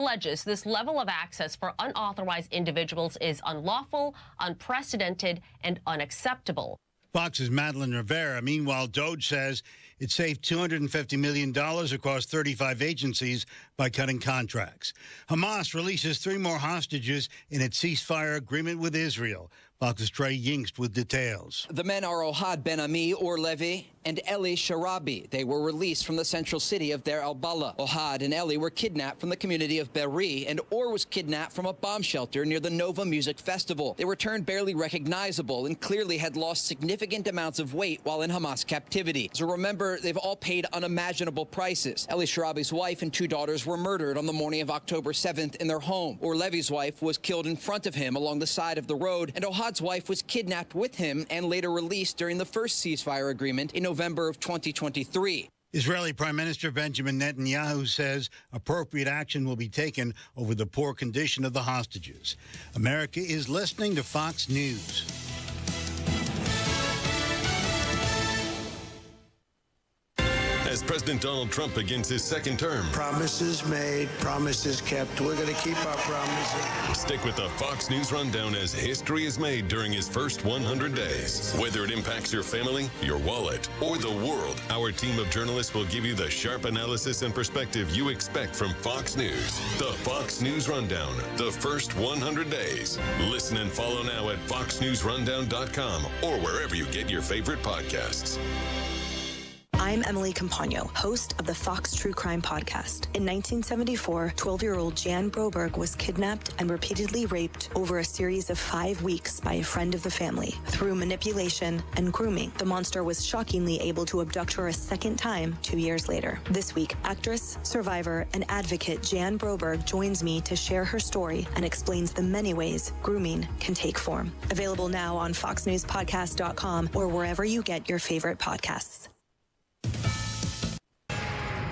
Alleges this level of access for unauthorized individuals is unlawful, unprecedented, and unacceptable. Fox's Madeline Rivera. Meanwhile, DOJ says it saved $250 million across 35 agencies by cutting contracts. Hamas releases 3 more hostages in its ceasefire agreement with Israel. Fox's Trey Yingst with details. The men are Ohad Ben-Ami, Or Levy, and Eli Sharabi. They were released from the central city of Deir al-Balah. Ohad and Eli were kidnapped from the community of Be'eri, and Or was kidnapped from a bomb shelter near the Nova Music Festival. They returned barely recognizable and clearly had lost significant amounts of weight while in Hamas captivity. So remember, they've all paid unimaginable prices. Eli Sharabi's wife and 2 daughters were murdered on the morning of October 7th in their home. Or Levy's wife was killed in front of him along the side of the road, and Ohad's wife was kidnapped with him and later released during the first ceasefire agreement in November of 2023. Israeli Prime Minister Benjamin Netanyahu says appropriate action will be taken over the poor condition of the hostages. America is listening to Fox News. As President Donald Trump begins his second term. Promises made, promises kept. We're going to keep our promises. Stick with the Fox News Rundown as history is made during his first 100 days. Whether it impacts your family, your wallet, or the world, our team of journalists will give you the sharp analysis and perspective you expect from Fox News. The Fox News Rundown, the first 100 days. Listen and follow now at foxnewsrundown.com or wherever you get your favorite podcasts. I'm Emily Campagno, host of the Fox True Crime Podcast. In 1974, 12-year-old Jan Broberg was kidnapped and repeatedly raped over a series of 5 weeks by a friend of the family. Through manipulation and grooming, the monster was shockingly able to abduct her a second time 2 years later. This week, actress, survivor, and advocate Jan Broberg joins me to share her story and explains the many ways grooming can take form. Available now on foxnewspodcast.com or wherever you get your favorite podcasts.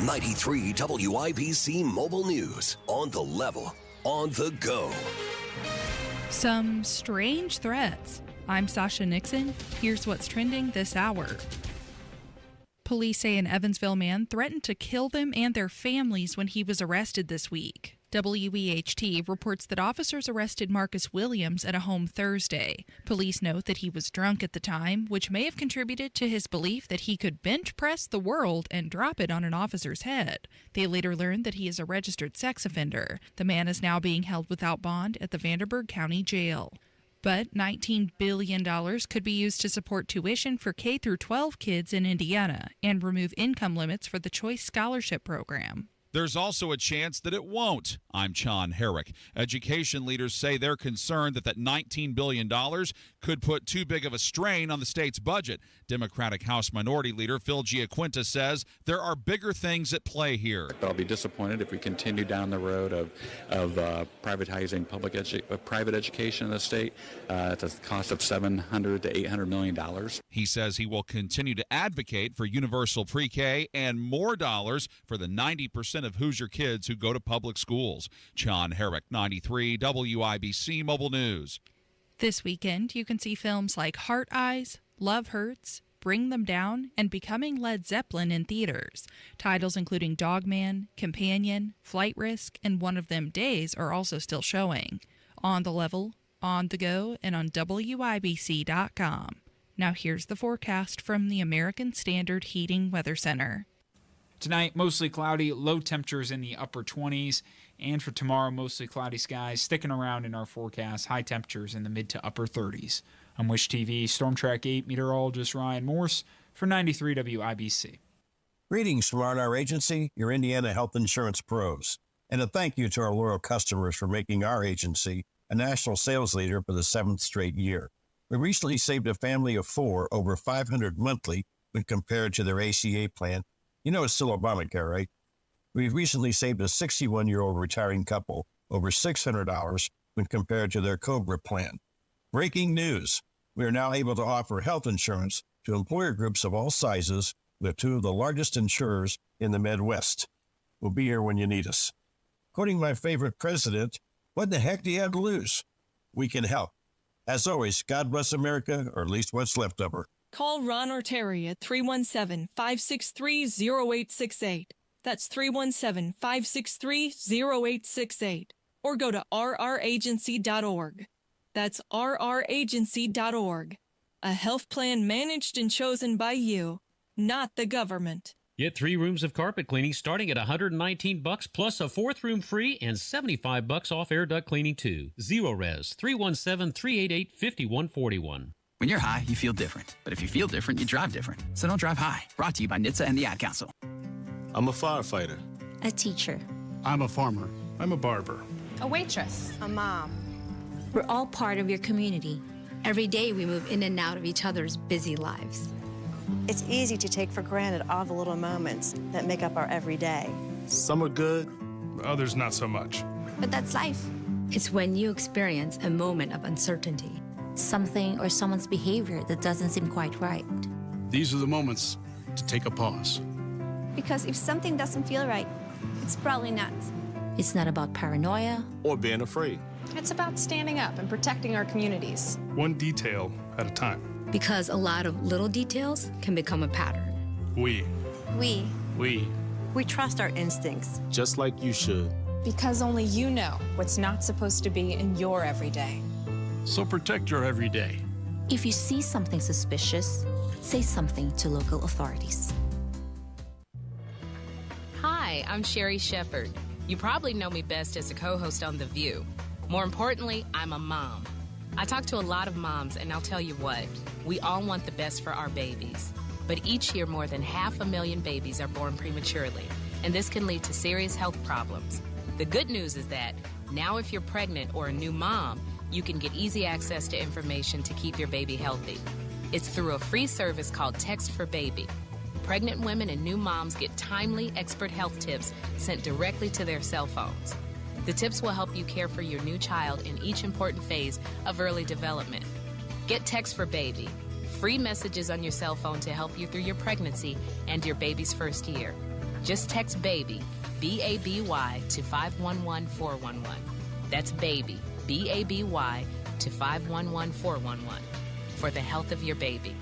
93 WIBC Mobile News. On the level, on the go. Some strange threats. I'm Sasha Nixon. Here's what's trending this hour. Police say an Evansville man threatened to kill them and their families when he was arrested this week. WEHT reports that officers arrested Marcus Williams at a home Thursday. Police note that he was drunk at the time, which may have contributed to his belief that he could bench press the world and drop it on an officer's head. They later learned that he is a registered sex offender. The man is now being held without bond at the Vanderburgh County Jail. But $19 billion could be used to support tuition for K-12 kids in Indiana and remove income limits for the Choice Scholarship Program. There's also a chance that it won't. I'm John Herrick. Education leaders say they're concerned that $19 billion could put too big of a strain on the state's budget. Democratic House Minority Leader Phil Giaquinta says there are bigger things at play here. I'll be disappointed if we continue down the road of privatizing private education in the state at the cost of $700 to $800 million. He says he will continue to advocate for universal pre-K and more dollars for the 90% of Hoosier kids who go to public schools. John Herrick, 93 WIBC Mobile News. This weekend, you can see films like Heart Eyes, Love Hurts, Bring Them Down, and Becoming Led Zeppelin in theaters. Titles including Dogman, Companion, Flight Risk, and One of Them Days are also still showing. On the level, on the go, and on WIBC.com. Now here's the forecast from the American Standard Heating Weather Center. Tonight, mostly cloudy, low temperatures in the upper 20s. And for tomorrow, mostly cloudy skies, sticking around in our forecast, high temperatures in the mid to upper 30s. I'm Wish TV Storm Track 8 meteorologist Ryan Morse for 93 WIBC. Greetings from R&R Agency, your Indiana health insurance pros. And a thank you to our loyal customers for making our agency a national sales leader for the 7th straight year. We recently saved a family of 4 over $500 monthly when compared to their ACA plan. You know it's still Obamacare, right? We've recently saved a 61-year-old retiring couple over $600 when compared to their COBRA plan. Breaking news. We are now able to offer health insurance to employer groups of all sizes with 2 of the largest insurers in the Midwest. We'll be here when you need us. Quoting my favorite president, what the heck do you have to lose? We can help. As always, God bless America, or at least what's left of her. Call Ron or Terry at 317-563-0868. That's 317-563-0868. Or go to rragency.org. That's rragency.org. A health plan managed and chosen by you, not the government. Get 3 rooms of carpet cleaning starting at $119 plus a 4th room free and $75 off air duct cleaning too. Zero Res, 317-388-5141. When you're high, you feel different. But if you feel different, you drive different. So don't drive high. Brought to you by NHTSA and the Ad Council. I'm a firefighter. A teacher. I'm a farmer. I'm a barber. A waitress. A mom. We're all part of your community. Every day we move in and out of each other's busy lives. It's easy to take for granted all the little moments that make up our everyday. Some are good, others not so much. But that's life. It's when you experience a moment of uncertainty. Something or someone's behavior that doesn't seem quite right. These are the moments to take a pause. Because if something doesn't feel right, it's probably not. It's not about paranoia or being afraid. It's about standing up and protecting our communities. One detail at a time. Because a lot of little details can become a pattern. We trust our instincts. Just like you should. Because only you know what's not supposed to be in your everyday. So protect your everyday. If you see something suspicious, say something to local authorities. Hi, I'm Sherry Shepherd. You probably know me best as a co-host on The View. More importantly, I'm a mom. I talk to a lot of moms, and I'll tell you what, we all want the best for our babies. But each year, more than 500,000 babies are born prematurely, and this can lead to serious health problems. The good news is that now if you're pregnant or a new mom, you can get easy access to information to keep your baby healthy. It's through a free service called Text for Baby. Pregnant women and new moms get timely, expert health tips sent directly to their cell phones. The tips will help you care for your new child in each important phase of early development. Get Text for Baby, free messages on your cell phone to help you through your pregnancy and your baby's first year. Just text BABY, B-A-B-Y, to 511-411. That's BABY, B-A-B-Y, to 511-411 for the health of your baby.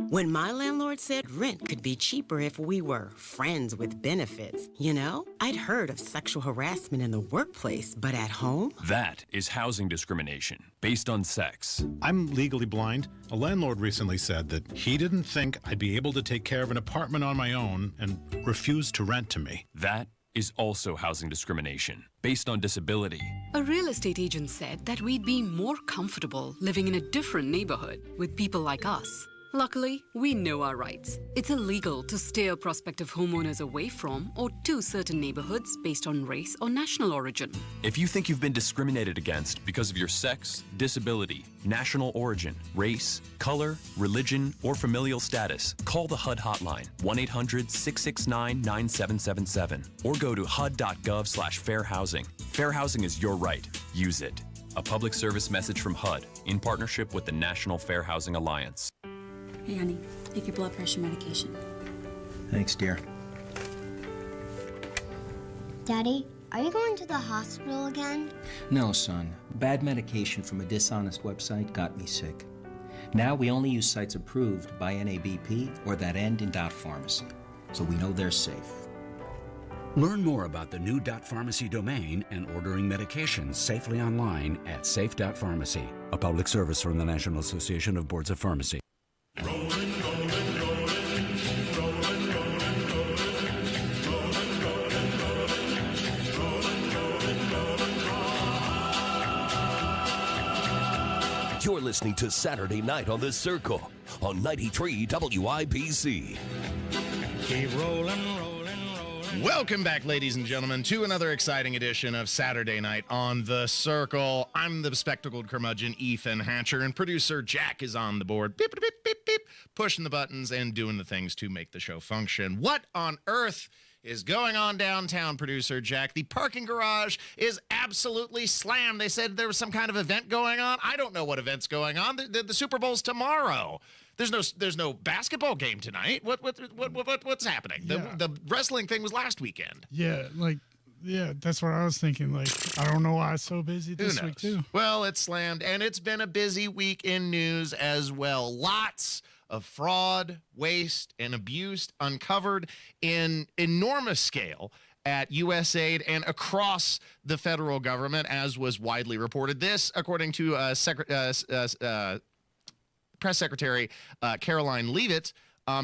When my landlord said rent could be cheaper if we were friends with benefits, you know, I'd heard of sexual harassment in the workplace, but at home? That is housing discrimination based on sex. I'm legally blind. A landlord recently said that he didn't think I'd be able to take care of an apartment on my own and refused to rent to me. That is also housing discrimination based on disability. A real estate agent said that we'd be more comfortable living in a different neighborhood with people like us. Luckily, we know our rights. It's illegal to steer prospective homeowners away from or to certain neighborhoods based on race or national origin. If you think you've been discriminated against because of your sex, disability, national origin, race, color, religion, or familial status, call the HUD hotline, 1-800-669-9777, or go to hud.gov/fair housing. Fair housing is your right. Use it. A public service message from HUD in partnership with the National Fair Housing Alliance. Hey, honey, take your blood pressure medication. Thanks, dear. Daddy, are you going to the hospital again? No, son. Bad medication from a dishonest website got me sick. Now we only use sites approved by NABP or that end in .pharmacy, so we know they're safe. Learn more about the new .pharmacy domain and ordering medications safely online at safe.pharmacy, a public service from the National Association of Boards of Pharmacy. You're listening to Saturday Night on the Circle on 93 WIBC. Keep rolling. Welcome back, ladies and gentlemen, to another exciting edition of Saturday Night on the Circle. I'm the bespectacled curmudgeon, Ethan Hatcher, and producer Jack is on the board, beep, beep, beep, beep, pushing the buttons and doing the things to make the show function. What on earth is going on downtown, producer Jack? The parking garage is absolutely slammed. They said there was some kind of event going on. I don't know what event's going on. The Super Bowl's tomorrow. There's no basketball game tonight. What's happening? Yeah. The wrestling thing was last weekend. Yeah, that's what I was thinking. I don't know why it's so busy this week too. Well, it's slammed, and it's been a busy week in news as well. Lots of fraud, waste, and abuse uncovered in enormous scale at USAID and across the federal government, as was widely reported. This, according to Press Secretary Caroline Leavitt,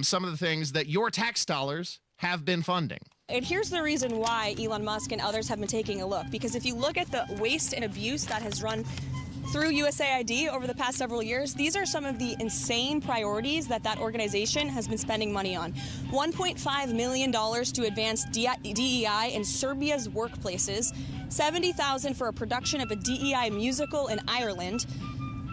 some of the things that your tax dollars have been funding. And here's the reason why Elon Musk and others have been taking a look. Because if you look at the waste and abuse that has run through USAID over the past several years, these are some of the insane priorities that organization has been spending money on. $1.5 million to advance DEI in Serbia's workplaces, $70,000 for a production of a DEI musical in Ireland,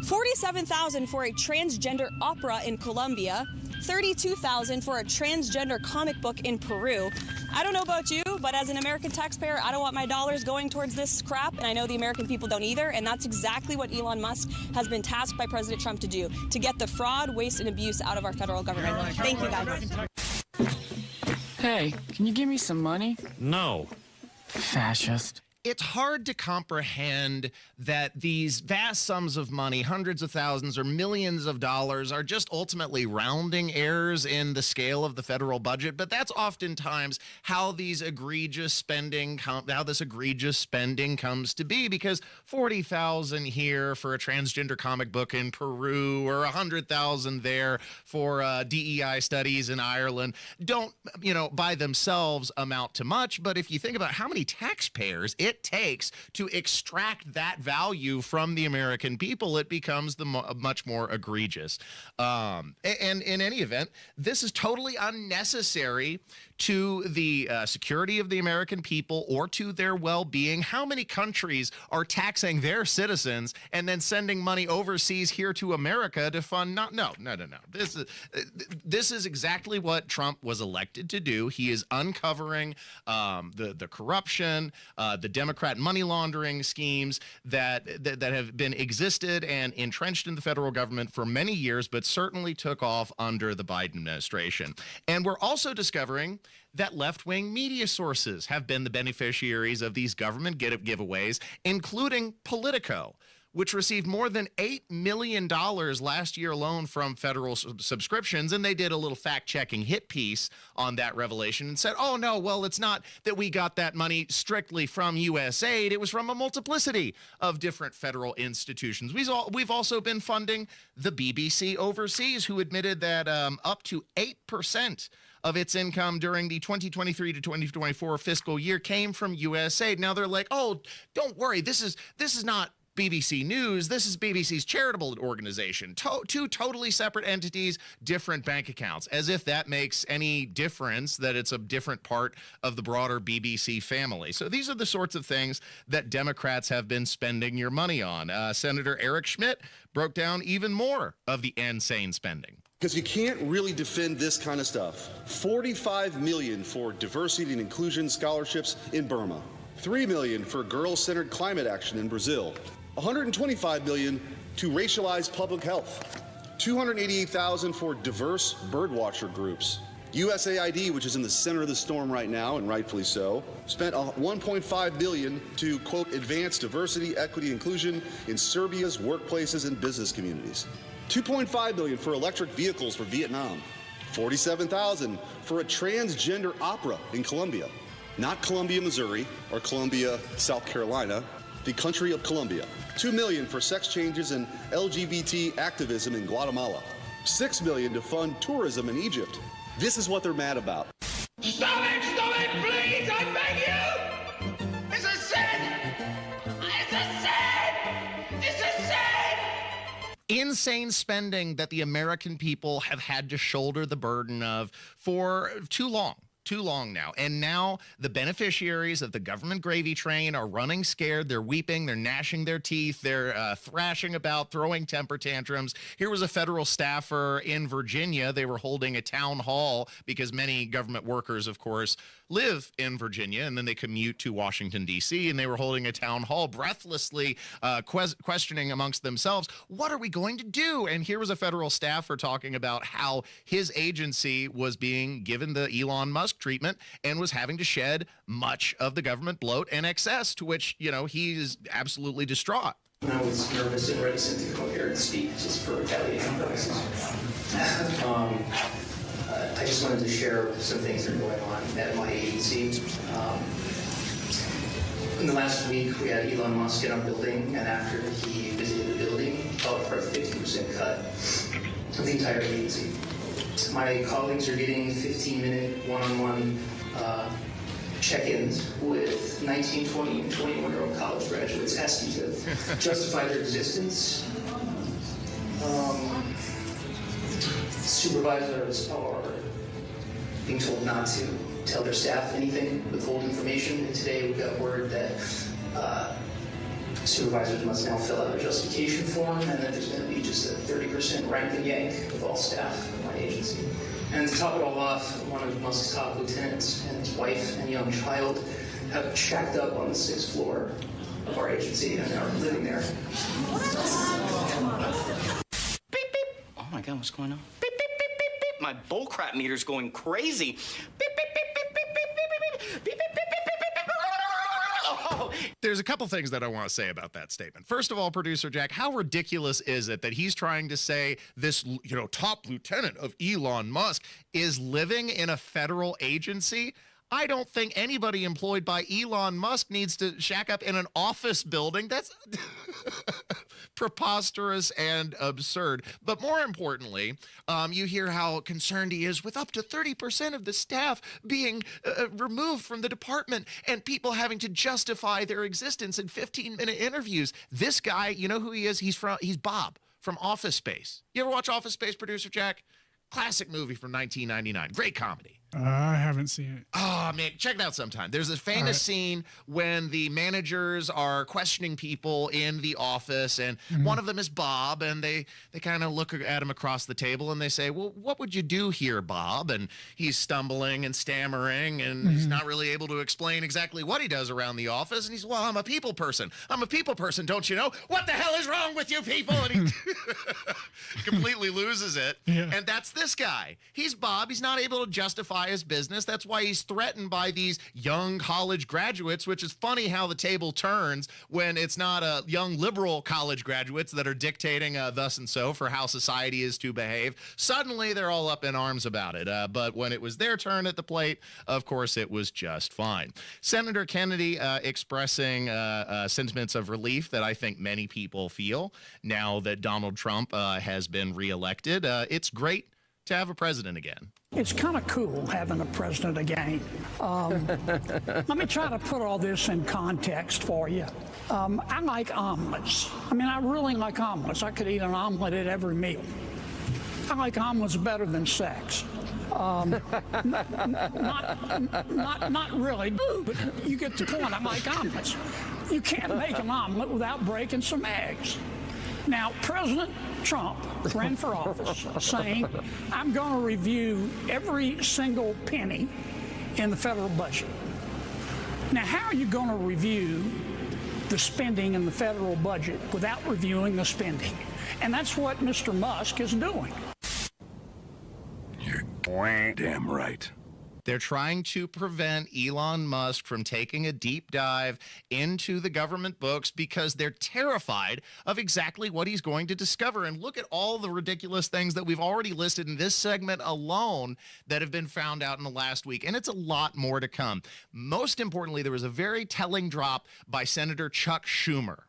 $47,000 for a transgender opera in Colombia, $32,000 for a transgender comic book in Peru. I don't know about you, but as an American taxpayer, I don't want my dollars going towards this crap, and I know the American people don't either, and that's exactly what Elon Musk has been tasked by President Trump to do, to get the fraud, waste, and abuse out of our federal government. Thank you, guys. Hey, can you give me some money? No. Fascist. It's hard to comprehend that these vast sums of money, hundreds of thousands or millions of dollars, are just ultimately rounding errors in the scale of the federal budget. But that's oftentimes how this egregious spending comes to be, because $40,000 here for a transgender comic book in Peru or $100,000 there for DEI studies in Ireland don't, by themselves amount to much. But if you think about how many taxpayers it takes to extract that value from the American people, it becomes much more egregious. And in any event, this is totally unnecessary to the security of the American people or to their well-being. How many countries are taxing their citizens and then sending money overseas here to America to fund? No. This is exactly what Trump was elected to do. He is uncovering the corruption, the Democrat money laundering schemes that have been existed and entrenched in the federal government for many years, but certainly took off under the Biden administration. And we're also discovering that left-wing media sources have been the beneficiaries of these government giveaways, including Politico, which received more than $8 million last year alone from federal subscriptions. And they did a little fact-checking hit piece on that revelation and said, oh, no, well, it's not that we got that money strictly from USAID. It was from a multiplicity of different federal institutions. We've also been funding the BBC overseas, who admitted that up to 8% of its income during the 2023 to 2024 fiscal year came from USAID. Now they're like, oh, don't worry, this is not BBC News. This is BBC's charitable organization. Two totally separate entities, different bank accounts, as if that makes any difference, that it's a different part of the broader BBC family. So these are the sorts of things that Democrats have been spending your money on. Senator Eric Schmidt broke down even more of the insane spending. Because you can't really defend this kind of stuff. $45 million for diversity and inclusion scholarships in Burma. $3 million for girl-centered climate action in Brazil. $125 million to racialize public health. $288,000 for diverse birdwatcher groups. USAID, which is in the center of the storm right now, and rightfully so, spent $1.5 billion to, quote, advance diversity, equity, inclusion in Serbia's workplaces and business communities. $2.5 billion for electric vehicles for Vietnam. $47,000 for a transgender opera in Colombia. Not Columbia, Missouri, or Columbia, South Carolina, the country of Colombia. $2 million for sex changes and LGBT activism in Guatemala. $6 million to fund tourism in Egypt. This is what they're mad about. Stop it, please, I beg you! It's a sin! It's a sin! It's a sin! Insane spending that the American people have had to shoulder the burden of for too long now. And now the beneficiaries of the government gravy train are running scared. They're weeping. They're gnashing their teeth. They're thrashing about, throwing temper tantrums. Here was a federal staffer in Virginia. They were holding a town hall because many government workers, of course, live in Virginia, and then they commute to Washington, D.C., and they were holding a town hall breathlessly questioning amongst themselves, what are we going to do? And here was a federal staffer talking about how his agency was being given the Elon Musk treatment and was having to shed much of the government bloat and excess, to which, he is absolutely distraught. I was nervous and reticent to come here and speak just for retaliation purposes. I just wanted to share some things that are going on at my agency. In the last week, we had Elon Musk in our building, and after he visited the building, called for a 50% cut of the entire agency. My colleagues are getting 15-minute one-on-one check-ins with 19, 20, and 21-year-old college graduates asking to justify their existence. Supervisors are being told not to tell their staff anything, withhold information, and today we got word that supervisors must now fill out a justification form, and that there's going to be just a 30% rank and yank with all staff of my agency. And to top it all off, one of Musk's top lieutenants and his wife and young child have shacked up on the 6th floor of our agency and are living there. Beep, beep. Oh my God, what's going on? Beep, beep, beep, beep, beep. My bullcrap meter's going crazy. Beep, beep, beep, beep, beep, beep, beep, beep, beep, beep, beep, beep, beep, beep, beep. Oh. There's a couple things that I want to say about that statement. First of all, producer Jack, how ridiculous is it that he's trying to say this, top lieutenant of Elon Musk is living in a federal agency? I don't think anybody employed by Elon Musk needs to shack up in an office building. That's preposterous and absurd. But more importantly, you hear how concerned he is with up to 30% of the staff being removed from the department and people having to justify their existence in 15-minute interviews. This guy, you know who he is? He's Bob from Office Space. You ever watch Office Space, producer Jack? Classic movie from 1999. Great comedy. I haven't seen it. Oh, man, check it out sometime. There's a famous scene when the managers are questioning people in the office, and one of them is Bob, and they kind of look at him across the table, and they say, well, what would you do here, Bob? And he's stumbling and stammering, and he's not really able to explain exactly what he does around the office, and he's, well, I'm a people person. I'm a people person, don't you know? What the hell is wrong with you people? And he completely loses it, and that's this guy. He's Bob. He's not able to justify his business. That's why he's threatened by these young college graduates, which is funny how the table turns when it's not young liberal college graduates that are dictating thus and so for how society is to behave. Suddenly, they're all up in arms about it. But when it was their turn at the plate, of course, it was just fine. Senator Kennedy expressing sentiments of relief that I think many people feel now that Donald Trump has been reelected. It's great to have a president again. It's kind of cool having a president again. Let me try to put all this in context for you. I like omelets. I mean, I really like omelets. I could eat an omelet at every meal. I like omelets better than sex. Not really, but you get the point. I like omelets. You can't make an omelet without breaking some eggs. Now, President Trump ran for office saying, I'm going to review every single penny in the federal budget. Now, how are you going to review the spending in the federal budget without reviewing the spending? And that's what Mr. Musk is doing. You're damn right. They're trying to prevent Elon Musk from taking a deep dive into the government books because they're terrified of exactly what he's going to discover. And look at all the ridiculous things that we've already listed in this segment alone that have been found out in the last week. And it's a lot more to come. Most importantly, there was a very telling drop by Senator Chuck Schumer,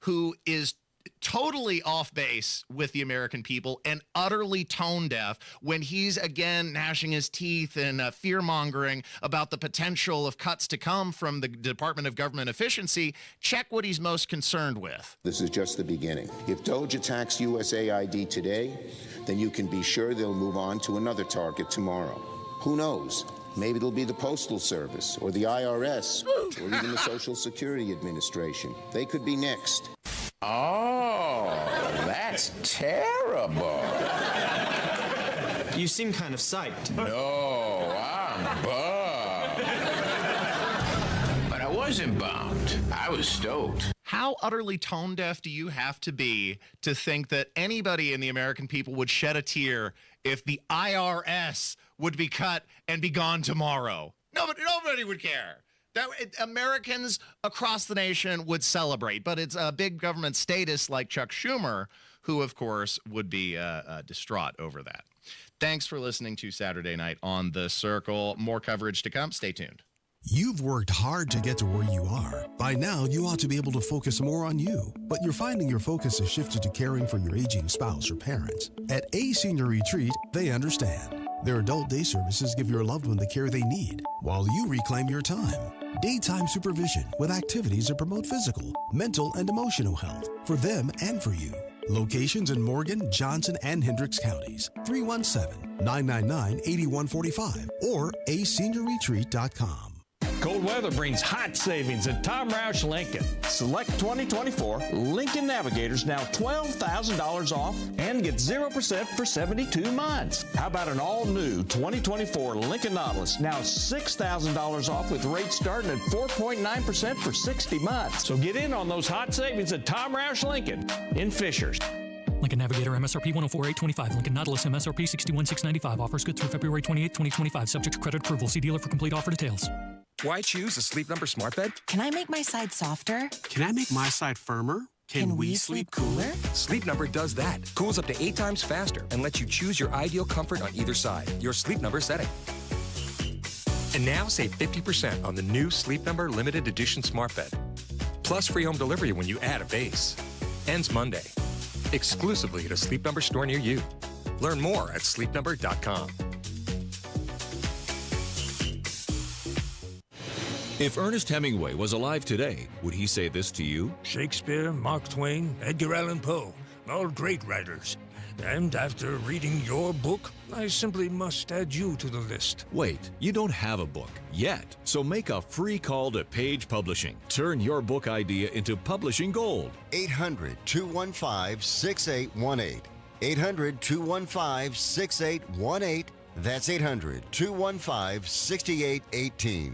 who is totally off base with the American people and utterly tone deaf when he's again gnashing his teeth and fear-mongering about the potential of cuts to come from the Department of Government Efficiency. Check what he's most concerned with. This is just the beginning. If DOGE attacks USAID today, then you can be sure they'll move on to another target tomorrow. Who knows? Maybe it'll be the Postal Service or the IRS or even the Social Security Administration. They could be next. Oh, that's terrible. You seem kind of psyched. No, I'm bummed. But I wasn't bummed. I was stoked. How utterly tone deaf do you have to be to think that anybody in the American people would shed a tear if the IRS would be cut and be gone tomorrow? Nobody would care. Americans across the nation would celebrate, but it's a big government status like Chuck Schumer, who, of course, would be distraught over that. Thanks for listening to Saturday Night on The Circle. More coverage to come. Stay tuned. You've worked hard to get to where you are. By now, you ought to be able to focus more on you, but you're finding your focus has shifted to caring for your aging spouse or parents. At A Senior Retreat, they understand. Their adult day services give your loved one the care they need, while you reclaim your time. Daytime supervision with activities that promote physical, mental, and emotional health for them and for you. Locations in Morgan, Johnson, and Hendricks counties. 317-999-8145 or aseniorretreat.com. Cold weather brings hot savings at Tom Roush Lincoln. Select 2024 Lincoln Navigators now $12,000 off and get 0% for 72 months. How about an all-new 2024 Lincoln Nautilus now $6,000 off with rates starting at 4.9% for 60 months. So get in on those hot savings at Tom Roush Lincoln in Fishers. Lincoln Navigator MSRP 104,825. Lincoln Nautilus MSRP 61,695. Offers good through February 28, 2025. Subject to credit approval. See dealer for complete offer details. Why choose a Sleep Number smart bed? Can I make my side softer? Can I make my side firmer? Can we sleep cooler? Sleep Number does that. Cools up to 8 times faster and lets you choose your ideal comfort on either side. Your Sleep Number setting. And now save 50% on the new Sleep Number limited edition smart bed. Plus free home delivery when you add a base. Ends Monday. Exclusively at a Sleep Number store near you. Learn more at sleepnumber.com. If Ernest Hemingway was alive today, would he say this to you? Shakespeare, Mark Twain, Edgar Allan Poe, all great writers. And after reading your book, I simply must add you to the list. Wait, you don't have a book yet, so make a free call to Page Publishing. Turn your book idea into publishing gold. 800-215-6818. 800-215-6818. That's 800-215-6818.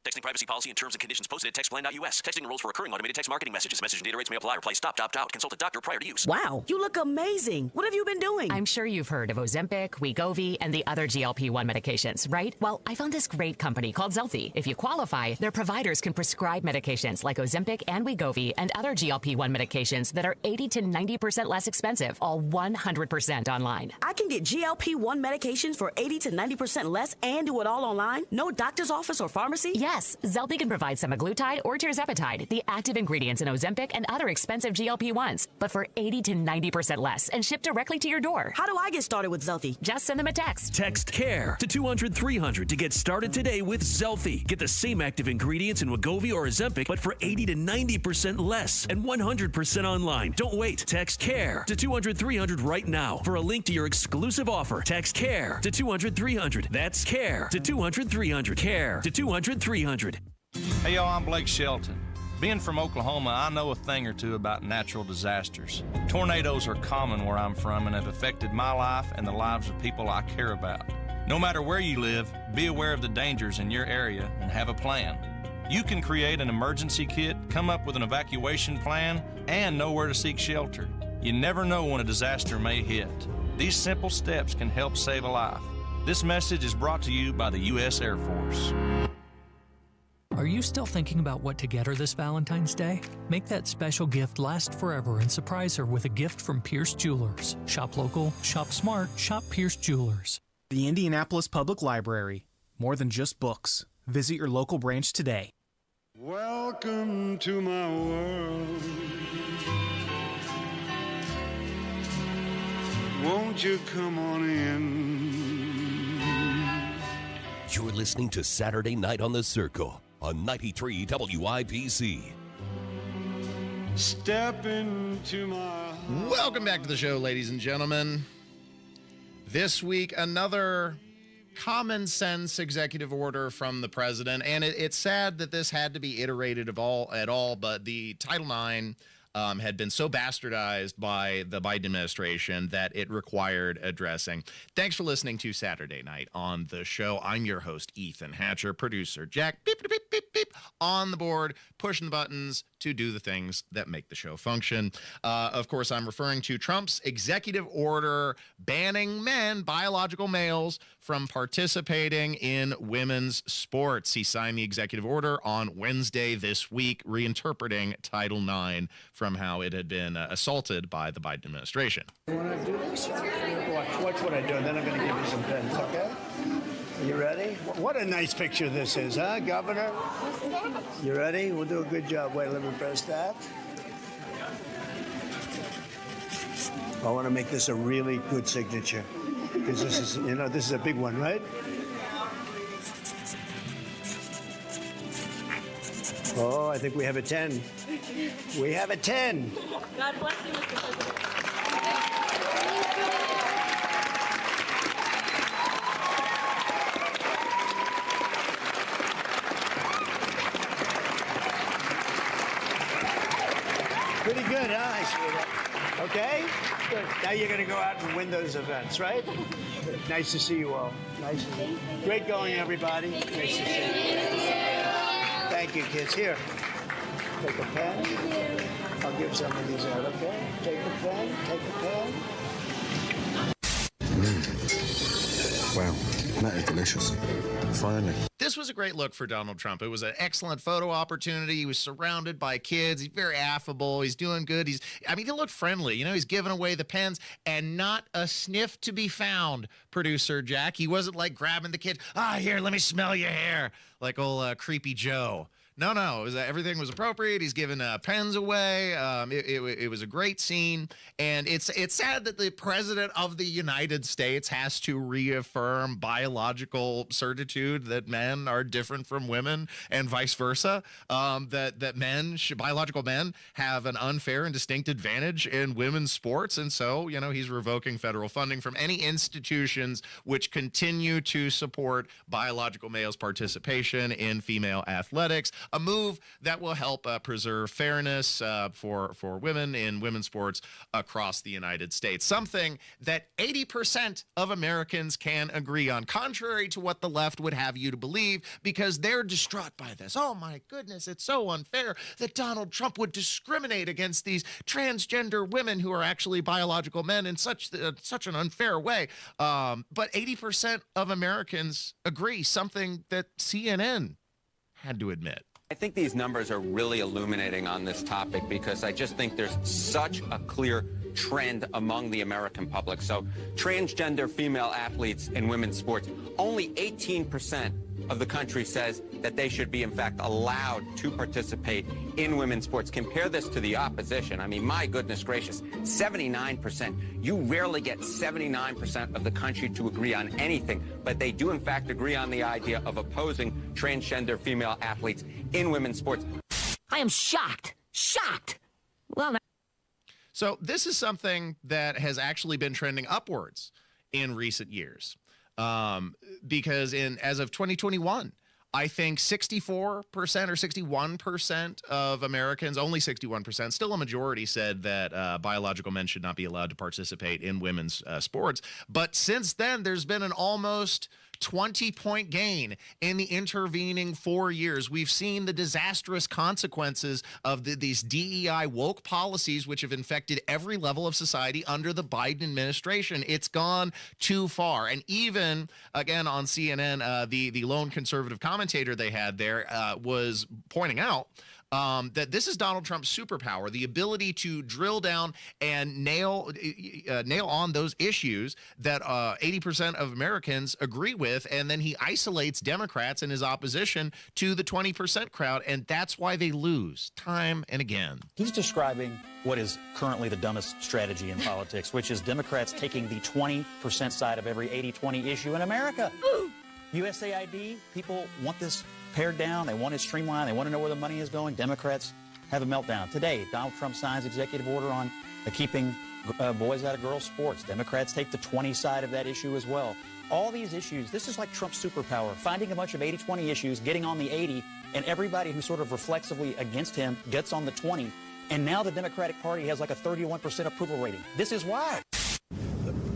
Texting privacy policy and terms and conditions posted at textplan.us. Texting enrolls for recurring automated text marketing messages. Message and data rates may apply. Reply stop, opt out. Consult a doctor prior to use. Wow, you look amazing. What have you been doing? I'm sure you've heard of Ozempic, Wegovy, and the other GLP-1 medications, right? Well, I found this great company called Zelfie. If you qualify, their providers can prescribe medications like Ozempic and Wegovy and other GLP-1 medications that are 80 to 90% less expensive, all 100% online. I can get GLP-1 medications for 80 to 90% less and do it all online? No doctor's office or pharmacy? Yes, Zelfie can provide semaglutide or tirzepatide, the active ingredients in Ozempic and other expensive GLP-1s, but for 80 to 90% less and shipped directly to your door. How do I get started with Zelfie? Just send them a text. Text CARE to 200-300 to get started today with Zelfie. Get the same active ingredients in Wegovy or Ozempic, but for 80 to 90% less and 100% online. Don't wait. Text CARE to 200-300 right now for a link to your exclusive offer. Text CARE to 200-300. That's CARE to 200-300. CARE to 200-300. Hey y'all, I'm Blake Shelton. Being from Oklahoma, I know a thing or two about natural disasters. Tornadoes are common where I'm from and have affected my life and the lives of people I care about. No matter where you live, be aware of the dangers in your area and have a plan. You can create an emergency kit, come up with an evacuation plan, and know where to seek shelter. You never know when a disaster may hit. These simple steps can help save a life. This message is brought to you by the U.S. Air Force. Are you still thinking about what to get her this Valentine's Day? Make that special gift last forever and surprise her with a gift from Pierce Jewelers. Shop local, shop smart, shop Pierce Jewelers. The Indianapolis Public Library. More than just books. Visit your local branch today. Welcome to my world. Won't you come on in? You're listening to Saturday Night on the Circle on 93 WIPC. Step into my... Welcome back to the show, ladies and gentlemen. This week, another common sense executive order from the president. And it's sad that this had to be iterated at all, but the Title IX had been so bastardized by the Biden administration that it required addressing. Thanks for listening to Saturday Night on the show. I'm your host, Ethan Hatcher, producer Jack. Beep, beep, beep, beep, beep on the board, pushing the buttons to do the things that make the show function. Of course, I'm referring to Trump's executive order banning men, biological males, from participating in women's sports. He signed the executive order on Wednesday this week, reinterpreting Title IX from how it had been assaulted by the Biden administration. Want to do this? Watch what I do, and then I'm going to give you some pins, okay? Are you ready? What a nice picture this is, huh, Governor? You ready? We'll do a good job. Wait, let me press that. I want to make this a really good signature, because this is, this is a big one, right? Oh, I think we have a 10. We have a 10. God bless you, Mr. President. Pretty good, huh? I see that. Okay? Good. Now you're going to go out and win those events, right? Nice to see you all. Nice to see you. Great going, everybody. Nice to see you. Thank you, kids. Here, take a pen. I'll give some of these out, okay? Take a pen, take a pen. Wow, that is delicious. Finally. This was a great look for Donald Trump. It was an excellent photo opportunity. He was surrounded by kids. He's very affable. He's doing good. He looked friendly. He's giving away the pens and not a sniff to be found, producer Jack. He wasn't like grabbing the kid. Here, let me smell your hair, like old Creepy Joe. No, it was, everything was appropriate. He's giving pens away. It was a great scene, and it's sad that the president of the United States has to reaffirm biological certitude that men are different from women and vice versa. That biological men have an unfair and distinct advantage in women's sports, and so he's revoking federal funding from any institutions which continue to support biological males' participation in female athletics. A move that will help preserve fairness for women in women's sports across the United States. Something that 80% of Americans can agree on, contrary to what the left would have you to believe, because they're distraught by this. Oh my goodness, it's so unfair that Donald Trump would discriminate against these transgender women who are actually biological men in such an unfair way. But 80% of Americans agree, something that CNN had to admit. I think these numbers are really illuminating on this topic because I just think there's such a clear trend among the American public. So transgender female athletes in women's sports, only 18% of the country says that they should be, in fact, allowed to participate in women's sports. Compare this to the opposition. I mean, my goodness gracious, 79%. You rarely get 79% of the country to agree on anything, but they do, in fact, agree on the idea of opposing transgender female athletes in women's sports. I am shocked. Shocked. Well, so this is something that has actually been trending upwards in recent years. Because as of 2021, I think 64% or 61% of Americans, only 61%, still a majority, said that biological men should not be allowed to participate in women's sports. But since then, there's been an almost 20-point gain in the intervening 4 years. We've seen the disastrous consequences of these DEI woke policies, which have infected every level of society under the Biden administration. It's gone too far. And even, again, on CNN, the lone conservative commentator they had there was pointing out that this is Donald Trump's superpower, the ability to drill down and nail on those issues that 80% of Americans agree with, and then he isolates Democrats and his opposition to the 20% crowd, and that's why they lose time and again. He's describing what is currently the dumbest strategy in politics, which is Democrats taking the 20% side of every 80-20 issue in America. USAID, people want this pared down. They want it streamlined. They want to know where the money is going. Democrats have a meltdown. Today, Donald Trump signs executive order on keeping boys out of girls' sports. Democrats take the 20 side of that issue as well. All these issues, this is like Trump's superpower, finding a bunch of 80-20 issues, getting on the 80, and everybody who's sort of reflexively against him gets on the 20. And now the Democratic Party has like a 31% approval rating. This is why.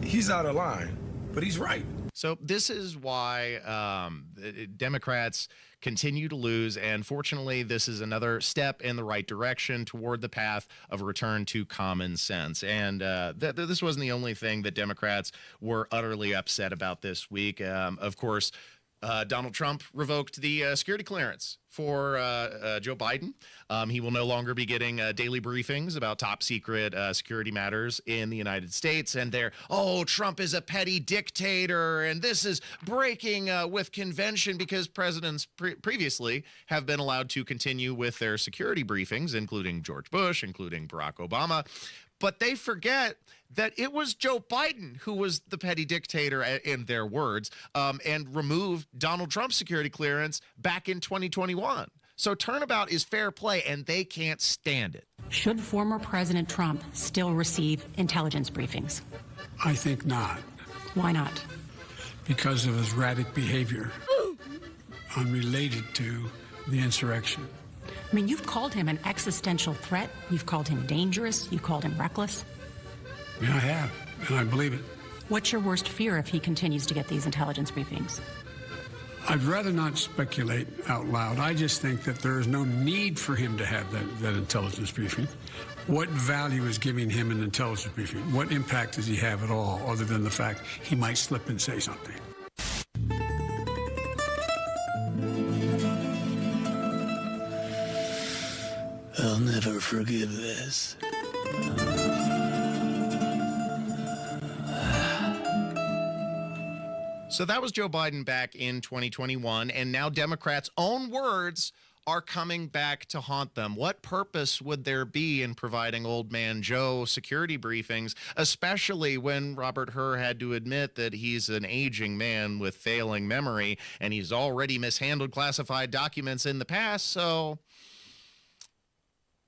He's out of line, but he's right. So this is why Democrats continue to lose, and fortunately, this is another step in the right direction toward the path of return to common sense. And this wasn't the only thing that Democrats were utterly upset about this week. Of course, Donald Trump revoked the security clearance for Joe Biden. He will no longer be getting daily briefings about top secret security matters in the United States. And Trump is a petty dictator, and this is breaking with convention, because presidents previously have been allowed to continue with their security briefings, including George Bush, including Barack Obama. But they forget that it was Joe Biden who was the petty dictator, in their words, and removed Donald Trump's security clearance back in 2021. So turnabout is fair play, and they can't stand it. Should former President Trump still receive intelligence briefings? I think not, Why not? because of his erratic behavior unrelated to the insurrection. I mean, you've called him an existential threat. You've called him dangerous. You've called him reckless. Yeah, I have, and I believe it. What's your worst fear if he continues to get these intelligence briefings? I'd rather not speculate out loud. I just think that there is no need for him to have that intelligence briefing. What value is giving him an intelligence briefing? What impact does he have at all, other than the fact he might slip and say something? I'll never forgive this. So that was Joe Biden back in 2021, and now Democrats' own words are coming back to haunt them. What purpose would there be in providing old man Joe security briefings, especially when Robert Hur had to admit that he's an aging man with failing memory, and he's already mishandled classified documents in the past, so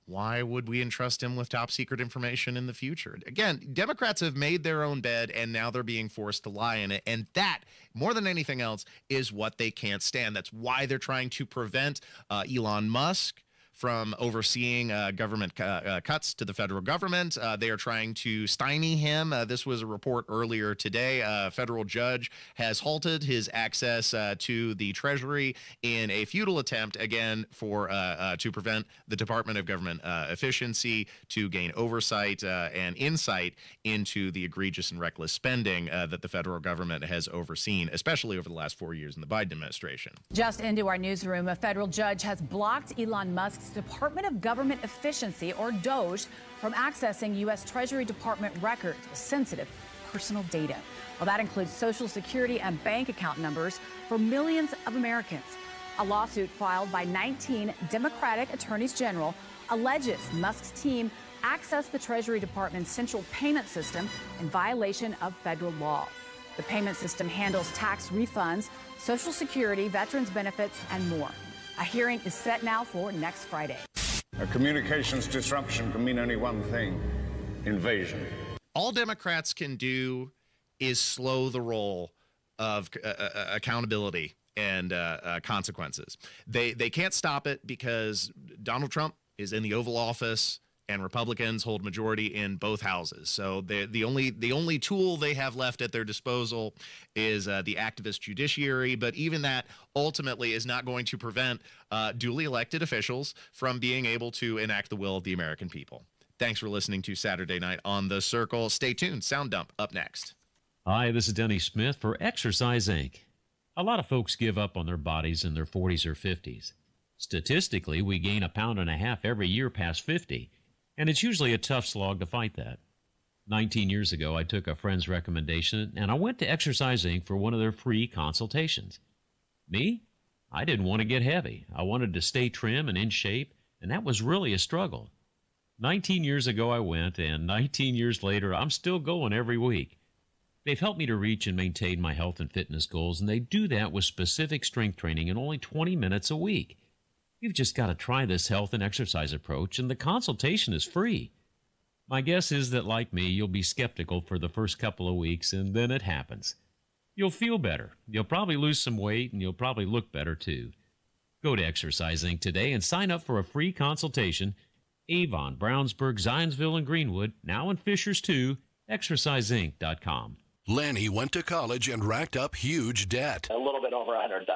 why would we entrust him with top secret information in the future? Again, Democrats have made their own bed, and now they're being forced to lie in it. And that, more than anything else, is what they can't stand. That's why they're trying to prevent Elon Musk from overseeing government cuts to the federal government. They are trying to stymie him. This was a report earlier today. A federal judge has halted his access to the Treasury in a futile attempt, again, to prevent the Department of Government Efficiency to gain oversight and insight into the egregious and reckless spending that the federal government has overseen, especially over the last 4 years in the Biden administration. Just into our newsroom, a federal judge has blocked Elon Musk's Department of Government Efficiency, or DOGE, from accessing U.S. Treasury Department records with sensitive personal data. Well, that includes Social Security and bank account numbers for millions of Americans. A lawsuit filed by 19 Democratic attorneys general alleges Musk's team accessed the Treasury Department's central payment system in violation of federal law. The payment system handles tax refunds, Social Security, veterans benefits, and more. A hearing is set now for next Friday. A communications disruption can mean only one thing: invasion. All Democrats can do is slow the roll of accountability and consequences. They can't stop it because Donald Trump is in the Oval Office and Republicans hold majority in both houses. So the only tool they have left at their disposal is the activist judiciary. But even that ultimately is not going to prevent duly elected officials from being able to enact the will of the American people. Thanks for listening to Saturday Night on The Circle. Stay tuned. Sound Dump up next. Hi, this is Denny Smith for Exercise Inc. A lot of folks give up on their bodies in their 40s or 50s. Statistically, we gain 1.5 pounds every year past 50. And it's usually a tough slog to fight that. 19 years ago, I took a friend's recommendation, and I went to Exercise Inc. for one of their free consultations. Me? I didn't want to get heavy. I wanted to stay trim and in shape, and that was really a struggle. 19 years ago I went, and 19 years later, I'm still going every week. They've helped me to reach and maintain my health and fitness goals, and they do that with specific strength training in only 20 minutes a week. You've just got to try this health and exercise approach, and the consultation is free. My guess is that, like me, you'll be skeptical for the first couple of weeks, and then it happens. You'll feel better. You'll probably lose some weight, and you'll probably look better, too. Go to Exercise Inc. today and sign up for a free consultation. Avon, Brownsburg, Zionsville, and Greenwood, now in Fishers, too. ExerciseInc.com. Lanny went to college and racked up huge debt. A little bit over $100,000.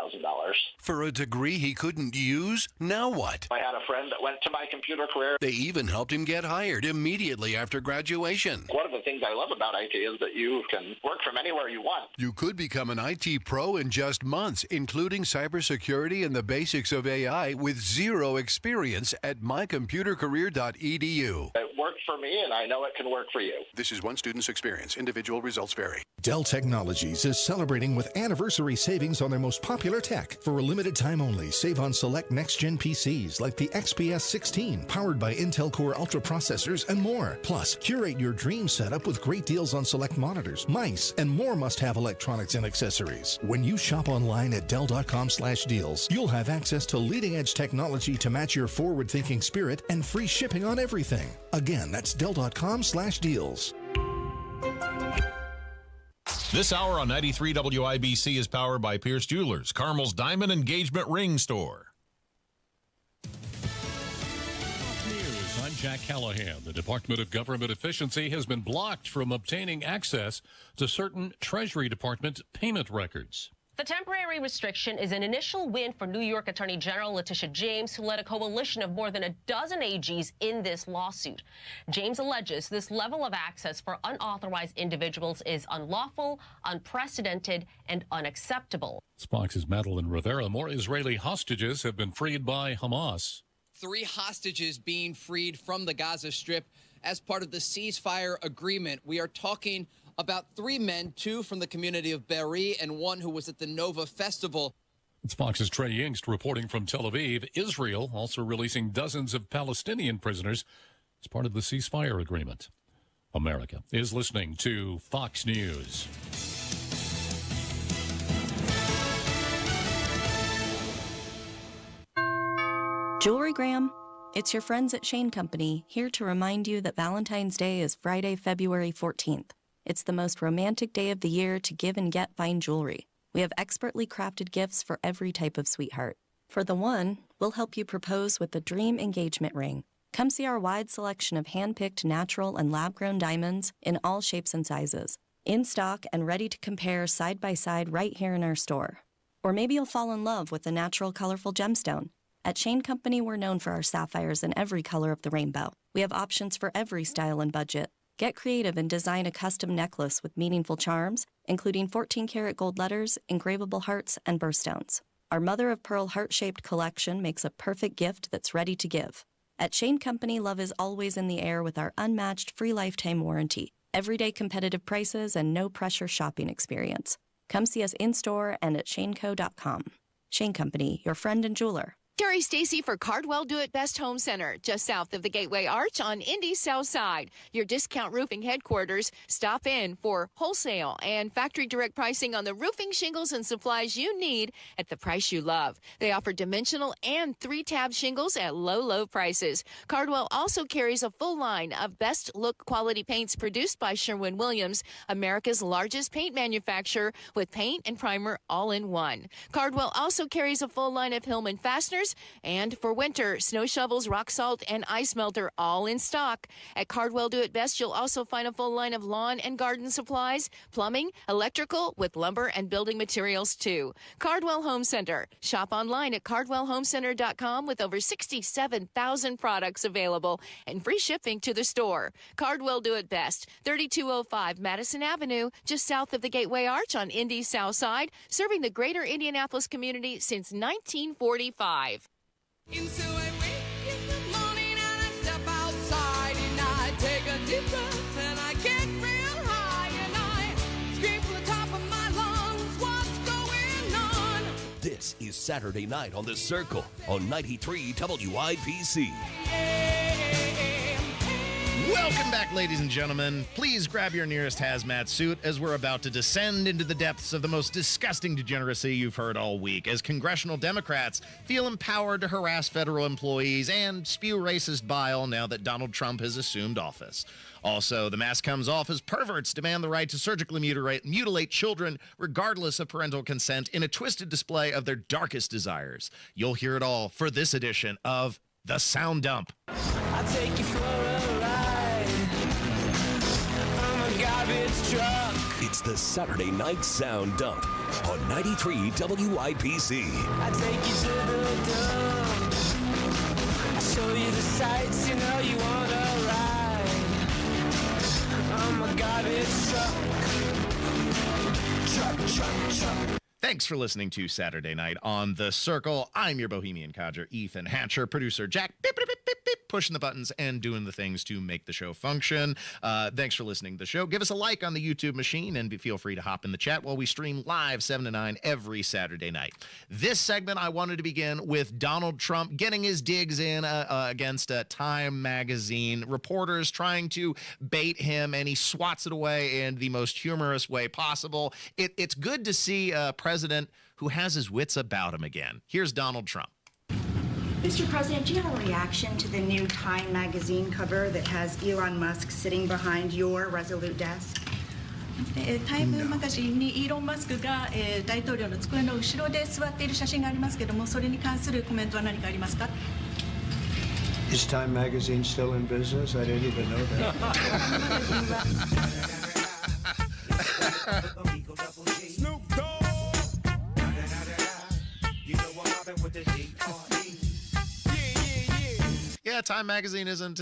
For a degree he couldn't use? Now what? I had a friend that went to my computer career. They even helped him get hired immediately after graduation. One of the things I love about IT is that you can work from anywhere you want. You could become an IT pro in just months, including cybersecurity and the basics of AI with zero experience at mycomputercareer.edu. It worked for me, and I know it can work for you. This is one student's experience. Individual results vary. Dell Technologies is celebrating with anniversary savings on their most popular tech. For a limited time only, save on select next-gen PCs like the XPS 16, powered by Intel Core Ultra processors and more. Plus, curate your dream setup with great deals on select monitors, mice, and more must-have electronics and accessories. When you shop online at Dell.com/deals, you'll have access to leading-edge technology to match your forward-thinking spirit and free shipping on everything. Again, that's Dell.com/deals. This hour on 93 WIBC is powered by Pierce Jewelers, Carmel's Diamond Engagement Ring Store. News, I'm Jack Callahan. The Department of Government Efficiency has been blocked from obtaining access to certain Treasury Department payment records. The temporary restriction is an initial win for New York Attorney General Letitia James, who led a coalition of more than a dozen AGs in this lawsuit. James alleges this level of access for unauthorized individuals is unlawful, unprecedented, and unacceptable. Fox's Madeline Rivera. More Israeli hostages have been freed by Hamas. 3 hostages being freed from the Gaza Strip as part of the ceasefire agreement. We are talking about 3 men, 2 from the community of Be'eri and 1 who was at the Nova Festival. It's Fox's Trey Yingst reporting from Tel Aviv. Israel also releasing dozens of Palestinian prisoners as part of the ceasefire agreement. America is listening to Fox News. Jewelrygram, it's your friends at Shane Company here to remind you that Valentine's Day is Friday, February 14th. It's the most romantic day of the year to give and get fine jewelry. We have expertly crafted gifts for every type of sweetheart. For the one, we'll help you propose with the dream engagement ring. Come see our wide selection of hand-picked natural and lab-grown diamonds in all shapes and sizes. In stock and ready to compare side by side right here in our store. Or maybe you'll fall in love with a natural, colorful gemstone. At Shane Company, we're known for our sapphires in every color of the rainbow. We have options for every style and budget. Get creative and design a custom necklace with meaningful charms, including 14-karat gold letters, engravable hearts, and birthstones. Our mother-of-pearl heart-shaped collection makes a perfect gift that's ready to give. At Shane Company, love is always in the air with our unmatched free lifetime warranty, everyday competitive prices, and no-pressure shopping experience. Come see us in-store and at shaneco.com. Shane Company, your friend and jeweler. Terry Stacy for Cardwell Do It Best Home Center, just south of the Gateway Arch on Indy's South Side. Your discount roofing headquarters. Stop in for wholesale and factory direct pricing on the roofing shingles and supplies you need at the price you love. They offer dimensional and 3-tab shingles at low, low prices. Cardwell also carries a full line of best look quality paints produced by Sherwin-Williams, America's largest paint manufacturer, with paint and primer all in one. Cardwell also carries a full line of Hillman fasteners. And for winter, snow shovels, rock salt, and ice melter all in stock. At Cardwell Do It Best, you'll also find a full line of lawn and garden supplies, plumbing, electrical, with lumber and building materials too. Cardwell Home Center. Shop online at cardwellhomecenter.com with over 67,000 products available and free shipping to the store. Cardwell Do It Best, 3205 Madison Avenue, just south of the Gateway Arch on Indy's South Side, serving the greater Indianapolis community since 1945. And so I wake in the morning and I step outside and I take a deep breath and I get real high and I scream from the top of my lungs, what's going on? This is Saturday Night on The Circle on 93 WIBC. Welcome back, ladies and gentlemen. Please grab your nearest hazmat suit as we're about to descend into the depths of the most disgusting degeneracy you've heard all week, as congressional Democrats feel empowered to harass federal employees and spew racist bile now that Donald Trump has assumed office. Also, the mask comes off as perverts demand the right to surgically mutilate children regardless of parental consent in a twisted display of their darkest desires. You'll hear it all for this edition of The Sound Dump. I'll take you for a ride. I'm a garbage truck. It's the Saturday Night Sound Dump on 93 WIPC. I take you to the dump. I show you the sights, you know you wanna ride. I'm a garbage truck. Thanks for listening to Saturday Night on The Circle. I'm your Bohemian codger, Ethan Hatcher, producer Jack, beep, beep, beep, beep, beep, pushing the buttons and doing the things to make the show function. Thanks for listening to the show. Give us a like on the YouTube machine and feel free to hop in the chat while we stream live 7 to 9 every Saturday night. This segment, I wanted to begin with Donald Trump getting his digs in against Time magazine. Reporters trying to bait him, and he swats it away in the most humorous way possible. It's good to see president who has his wits about him again. Here's Donald Trump. Mr. President, do you have a reaction to the new Time magazine cover that has Elon Musk sitting behind your Resolute desk? タイムマガジンにイーロン・マスクが大統領の机の後ろで座っている写真がありますけども、それに関するコメントは何かありますか? Is Time magazine still in business? I didn't even know that. Snoop Dogg. You know what happened with the Yeah, Time magazine isn't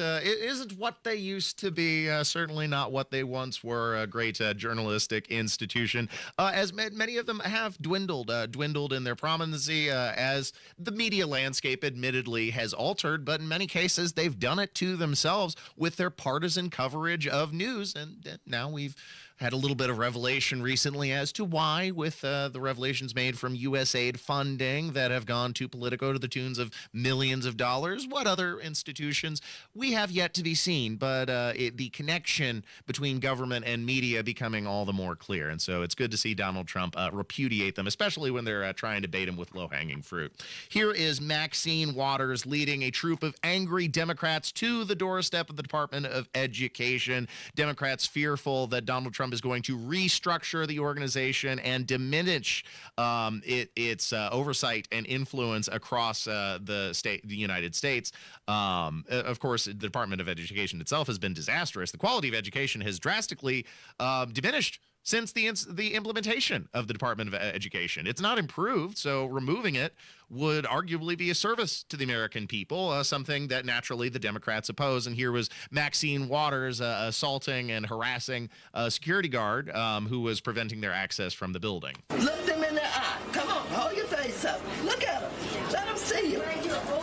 what they used to be. Certainly not what they once were. A great journalistic institution, as many of them have dwindled in their prominency as the media landscape admittedly has altered. But in many cases, they've done it to themselves with their partisan coverage of news. And now we've had a little bit of revelation recently as to why, with the revelations made from USAID funding that have gone to Politico to the tunes of millions of dollars. What other institutions we have yet to be seen, but the connection between government and media becoming all the more clear. And so it's good to see Donald Trump repudiate them, especially when they're trying to bait him with low-hanging fruit. Here is Maxine Waters leading a troop of angry Democrats to the doorstep of the Department of Education. Democrats fearful that Donald Trump is going to restructure the organization and diminish its oversight and influence across the United States. Of course, the Department of Education itself has been disastrous. The quality of education has drastically diminished since the implementation of the Department of Education. It's not improved, so removing it would arguably be a service to the American people, something that naturally the Democrats oppose. And here was Maxine Waters assaulting and harassing a security guard who was preventing their access from the building. Look them in the eye. Come on, hold your face up. Look at him. Let him see you.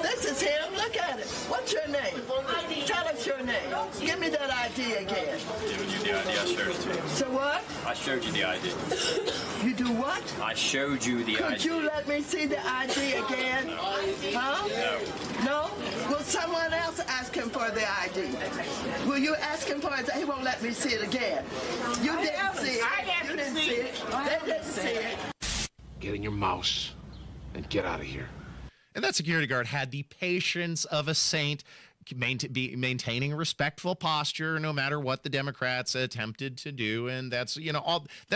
This is him. Look at it. What's your name? Tell us your name. Give me that ID again. Giving you the ID, I showed it to you. So what? I showed you the ID. You do what? I showed you the ID. Could you let me see the ID again? Huh? No. No? Will someone else ask him for the ID? Will you ask him for it? He won't let me see it again. You didn't see it. You didn't see it. They didn't see it. Get in your mouse and get out of here. And that security guard had the patience of a saint, maintaining a respectful posture no matter what the Democrats attempted to do. And that's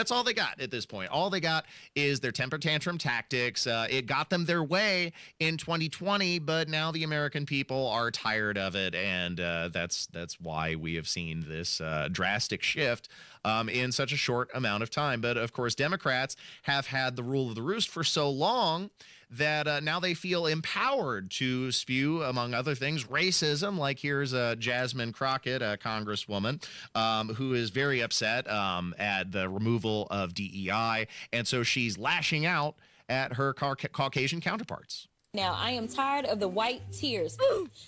all they got at this point. All they got is their temper tantrum tactics. It got them their way in 2020, but now the American people are tired of it. And that's why we have seen this drastic shift in such a short amount of time. But of course, Democrats have had the rule of the roost for so long that now they feel empowered to spew, among other things, racism. Like here's Jasmine Crockett, a congresswoman, who is very upset at the removal of DEI. And so she's lashing out at her Caucasian counterparts. Now, I am tired of the white tears.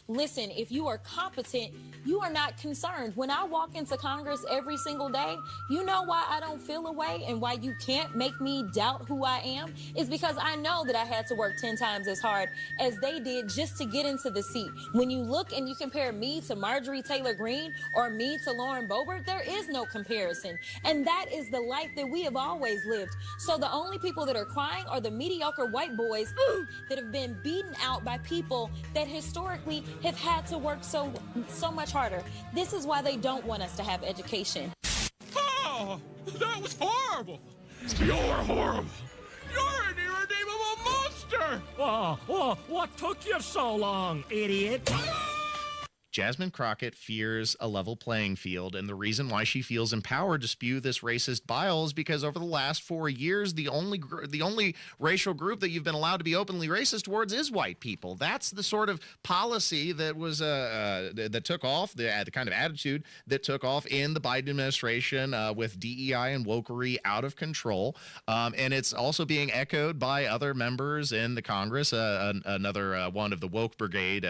Listen, if you are competent, you are not concerned. When I walk into Congress every single day, you know why I don't feel a way and why you can't make me doubt who I am? Is because I know that I had to work 10 times as hard as they did just to get into the seat. When you look and you compare me to Marjorie Taylor Greene or me to Lauren Boebert, there is no comparison. And that is the life that we have always lived. So the only people that are crying are the mediocre white boys that have been beaten out by people that historically have had to work so much harder. This is why they don't want us to have education. Oh, that was horrible. You're horrible. You're an irredeemable monster. Oh, what took you so long, idiot? Jasmine Crockett fears a level playing field, and the reason why she feels empowered to spew this racist bile is because over the last 4 years, the only racial group that you've been allowed to be openly racist towards is white people. That's the sort of policy that was that took off, the kind of attitude that took off in the Biden administration with DEI and wokery out of control, and it's also being echoed by other members in the Congress. Another one of the woke brigade.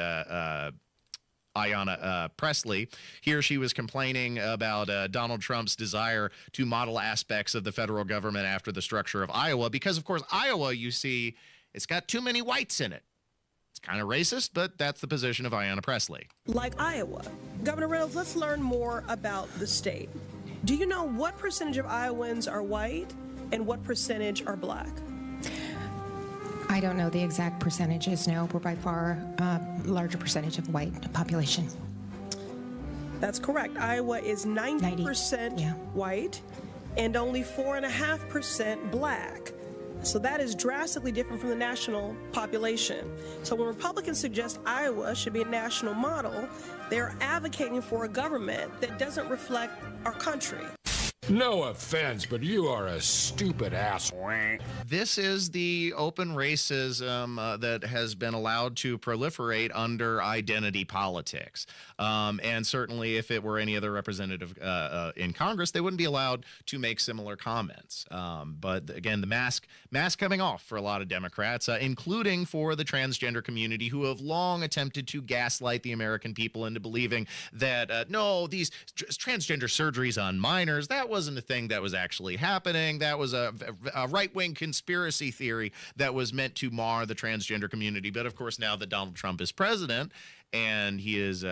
Ayanna Pressley. Here she was complaining about Donald Trump's desire to model aspects of the federal government after the structure of Iowa, because, of course, Iowa, you see, it's got too many whites in it. It's kind of racist, but that's the position of Ayanna Pressley. Like Iowa. Governor Reynolds, let's learn more about the state. Do you know what percentage of Iowans are white and what percentage are black? I don't know the exact percentages, no. We're by far a larger percentage of white population. That's correct. Iowa is 90% white and only 4.5% black. So that is drastically different from the national population. So when Republicans suggest Iowa should be a national model, they're advocating for a government that doesn't reflect our country. No offense, but you are a stupid asshole. This is the open racism that has been allowed to proliferate under identity politics. And certainly if it were any other representative in Congress, they wouldn't be allowed to make similar comments. But again, the mask coming off for a lot of Democrats, including for the transgender community, who have long attempted to gaslight the American people into believing that, no, these transgender surgeries on minors, that wasn't a thing that was actually happening. That was a right-wing conspiracy theory that was meant to mar the transgender community. But of course, now that Donald Trump is president and he is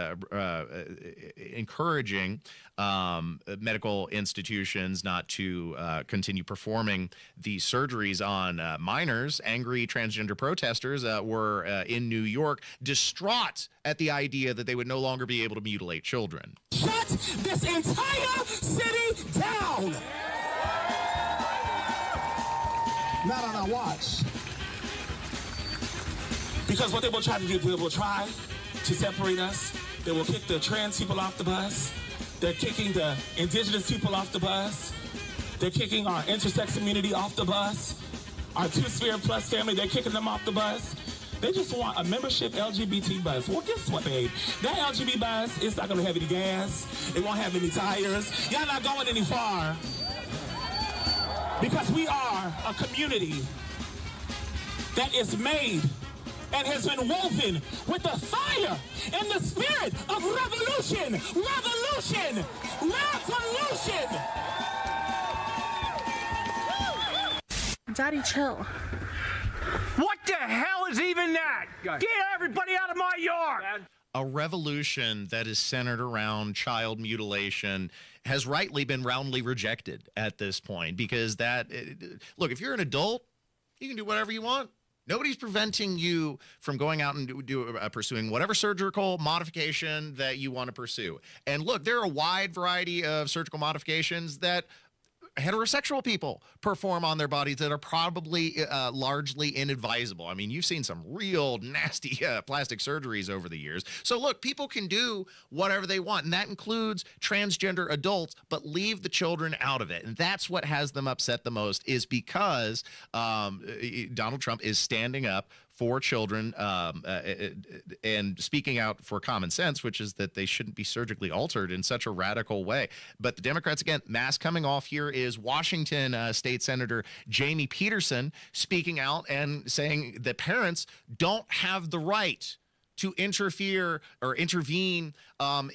encouraging medical institutions not to continue performing these surgeries on minors, angry transgender protesters were in New York distraught at the idea that they would no longer be able to mutilate children. Shut this entire city down! Not on our watch. Because what they will try to do, they will try to separate us. They will kick the trans people off the bus. They're kicking the indigenous people off the bus. They're kicking our intersex community off the bus. Our Two-Sphere Plus family, they're kicking them off the bus. They just want a membership LGBT bus. Well, guess what, babe? That LGBT bus is not going to have any gas. It won't have any tires. Y'all not going any far. Because we are a community that is made and has been woven with the fire and the spirit of revolution. Revolution! Revolution! Daddy, chill. What the hell is even that? Get everybody out of my yard! A revolution that is centered around child mutilation has rightly been roundly rejected at this point, because look, if you're an adult, you can do whatever you want. Nobody's preventing you from going out and pursuing whatever surgical modification that you want to pursue. And look, there are a wide variety of surgical modifications that heterosexual people perform on their bodies that are probably largely inadvisable. I mean, you've seen some real nasty plastic surgeries over the years. So look, people can do whatever they want, and that includes transgender adults, but leave the children out of it. And that's what has them upset the most, is because Donald Trump is standing up for children and speaking out for common sense, which is that they shouldn't be surgically altered in such a radical way. But the Democrats, again, mask coming off here is Washington State Senator Jamie Peterson speaking out and saying that parents don't have the right to interfere or intervene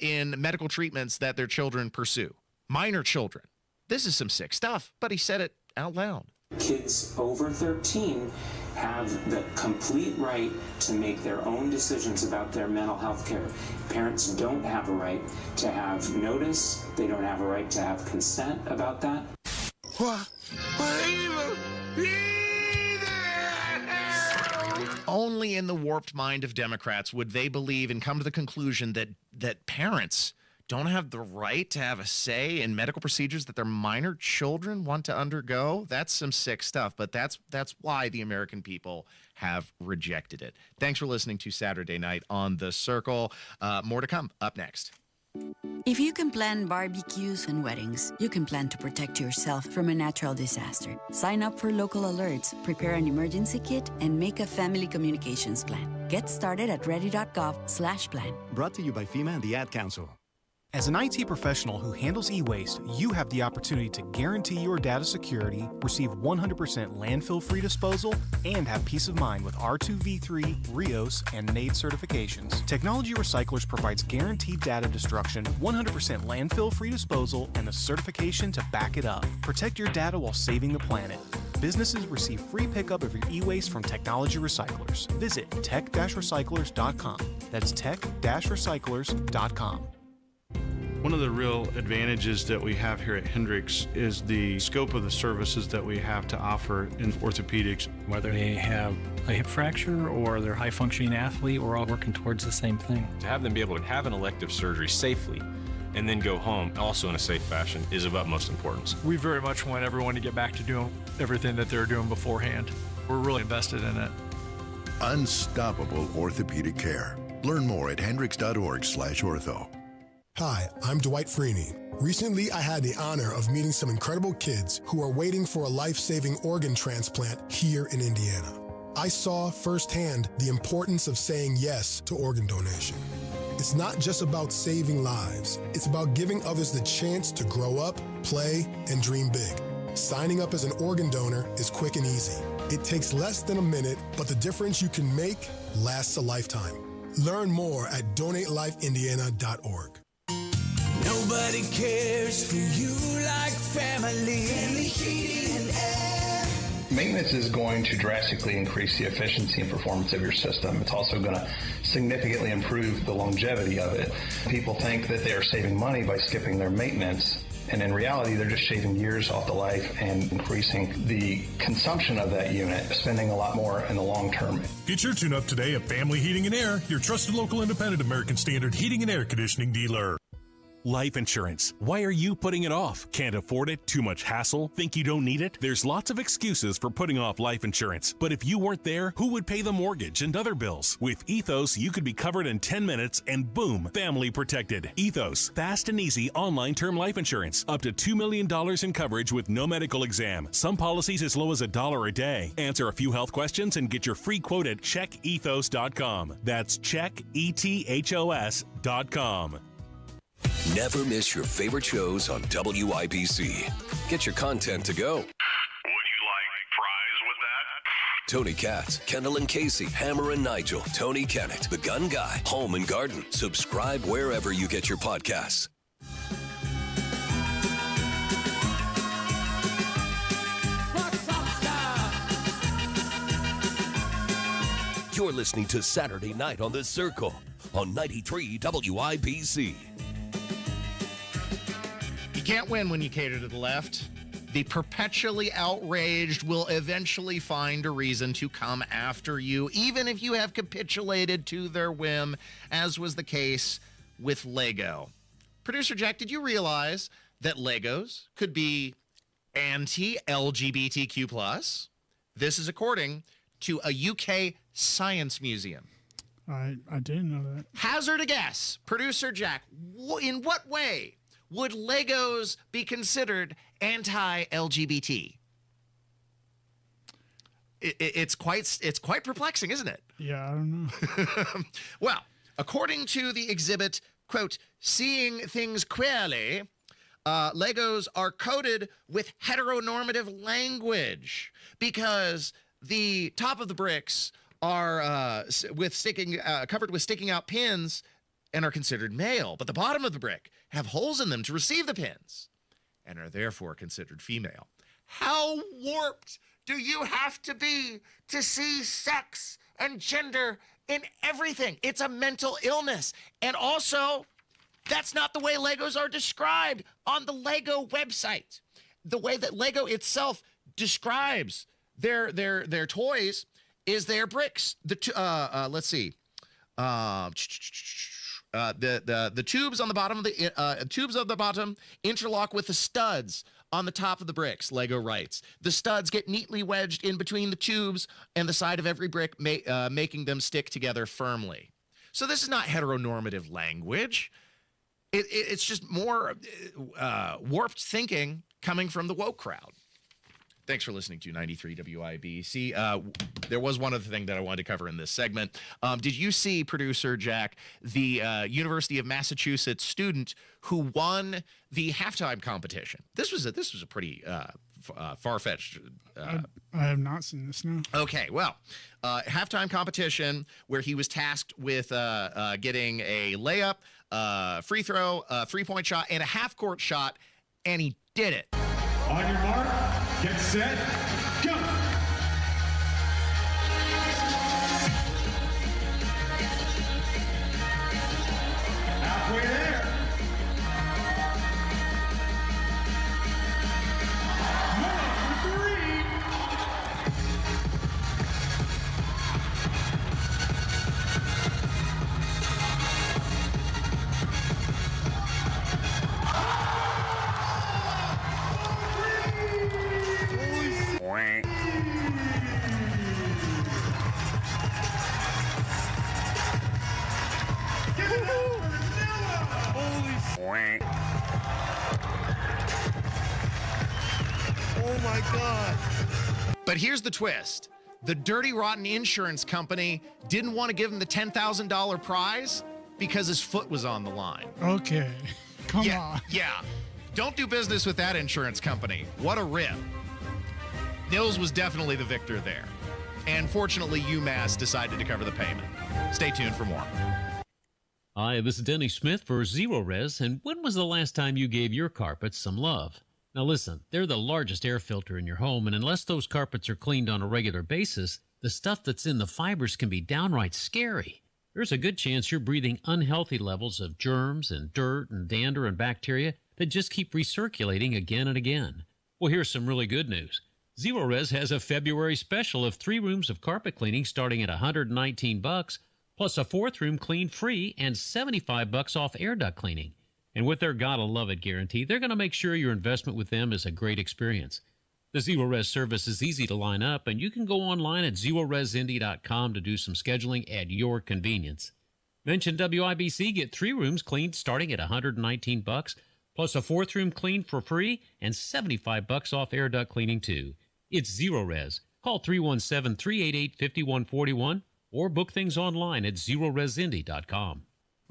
in medical treatments that their children pursue. Minor children. This is some sick stuff, but he said it out loud. Kids over 13 have the complete right to make their own decisions about their mental health care. Parents don't have a right to have notice. They don't have a right to have consent about that. Only in the warped mind of Democrats would they believe and come to the conclusion that parents don't have the right to have a say in medical procedures that their minor children want to undergo. That's some sick stuff, but that's why the American people have rejected it. Thanks for listening to Saturday Night on The Circle. More to come up next. If you can plan barbecues and weddings, you can plan to protect yourself from a natural disaster. Sign up for local alerts, prepare an emergency kit, and make a family communications plan. Get started at ready.gov/plan. Brought to you by FEMA and the Ad Council. As an IT professional who handles e-waste, you have the opportunity to guarantee your data security, receive 100% landfill-free disposal, and have peace of mind with R2v3, RIOS, and NAID certifications. Technology Recyclers provides guaranteed data destruction, 100% landfill-free disposal, and the certification to back it up. Protect your data while saving the planet. Businesses receive free pickup of your e-waste from Technology Recyclers. Visit tech-recyclers.com. That's tech-recyclers.com. One of the real advantages that we have here at Hendricks is the scope of the services that we have to offer in orthopedics. Whether they have a hip fracture or they're a high-functioning athlete, we're all working towards the same thing. To have them be able to have an elective surgery safely and then go home also in a safe fashion is of utmost importance. We very much want everyone to get back to doing everything that they were doing beforehand. We're really invested in it. Unstoppable orthopedic care. Learn more at hendricks.org/ortho. Hi, I'm Dwight Freeney. Recently, I had the honor of meeting some incredible kids who are waiting for a life-saving organ transplant here in Indiana. I saw firsthand the importance of saying yes to organ donation. It's not just about saving lives. It's about giving others the chance to grow up, play, and dream big. Signing up as an organ donor is quick and easy. It takes less than a minute, but the difference you can make lasts a lifetime. Learn more at donatelifeindiana.org. Nobody cares for you like family. Family Heating and Air. Maintenance is going to drastically increase the efficiency and performance of your system. It's also going to significantly improve the longevity of it. People think that they are saving money by skipping their maintenance, and in reality, they're just shaving years off the life and increasing the consumption of that unit, spending a lot more in the long term. Get your tune-up today at Family Heating and Air, your trusted local independent American Standard heating and air conditioning dealer. Life insurance. Why are you putting it off? Can't afford it? Too much hassle? Think you don't need it? There's lots of excuses for putting off life insurance. But if you weren't there, who would pay the mortgage and other bills? With Ethos, you could be covered in 10 minutes and boom, family protected. Ethos, fast and easy online term life insurance. Up to $2 million in coverage with no medical exam. Some policies as low as $1 a day. Answer a few health questions and get your free quote at checkethos.com. That's checkethos.com. Never miss your favorite shows on WIBC. Get your content to go. Would you like fries with that? Tony Katz, Kendall and Casey, Hammer and Nigel, Tony Kennett, The Gun Guy, Home and Garden. Subscribe wherever you get your podcasts. You're listening to Saturday Night on The Circle on 93 WIBC. You can't win when you cater to the left. The perpetually outraged will eventually find a reason to come after you, even if you have capitulated to their whim, as was the case with Lego. Producer Jack, did you realize that Legos could be anti-LGBTQ+? This is according to a UK science museum. I didn't know that. Hazard a guess, Producer Jack, in what way would Legos be considered anti-LGBT? It's quite perplexing, isn't it? Yeah, I don't know. Well, according to the exhibit, quote, Seeing Things Queerly, Legos are coated with heteronormative language because the top of the bricks are covered with sticking out pins and are considered male, but the bottom of the brick have holes in them to receive the pins and are therefore considered female. How warped do you have to be to see sex and gender in everything? It's a mental illness. And also, that's not the way Legos are described on the Lego website. The way that Lego itself describes their toys is their bricks. Let's see. The tubes on the bottom of the bottom interlock with the studs on the top of the bricks, Lego writes. The studs get neatly wedged in between the tubes and the side of every brick, making them stick together firmly. So this is not heteronormative language. It's just more warped thinking coming from the woke crowd. Thanks for listening to 93 WIBC. There was one other thing that I wanted to cover in this segment. Did you see, producer Jack, the University of Massachusetts student who won the halftime competition? This was a pretty far-fetched. I have not seen this, no. Okay, well, halftime competition where he was tasked with getting a layup, free throw, three-point shot, and a half-court shot, and he did it. On your mark, get set, go! Halfway there. Number 3. Oh my God. But here's the twist. The Dirty Rotten Insurance Company didn't want to give him the $10,000 prize because his foot was on the line. Okay. Come on. Yeah. Don't do business with that insurance company. What a rip. Nils was definitely the victor there. And fortunately, UMass decided to cover the payment. Stay tuned for more. Hi, this is Denny Smith for Zero Res, and when was the last time you gave your carpets some love? Now listen, they're the largest air filter in your home, and unless those carpets are cleaned on a regular basis, the stuff that's in the fibers can be downright scary. There's a good chance you're breathing unhealthy levels of germs and dirt and dander and bacteria that just keep recirculating again and again. Well, here's some really good news. Zero Res has a February special of 3 rooms of carpet cleaning starting at $119, plus a 4th room clean free and $75 off air duct cleaning. And with their Gotta Love It guarantee, they're going to make sure your investment with them is a great experience. The Zero Res service is easy to line up, and you can go online at zeroresindy.com to do some scheduling at your convenience. Mention WIBC, get 3 rooms cleaned starting at $119, plus a 4th room clean for free and $75 off air duct cleaning too. It's Zero Res. Call 317-388-5141 or book things online at zeroresindy.com.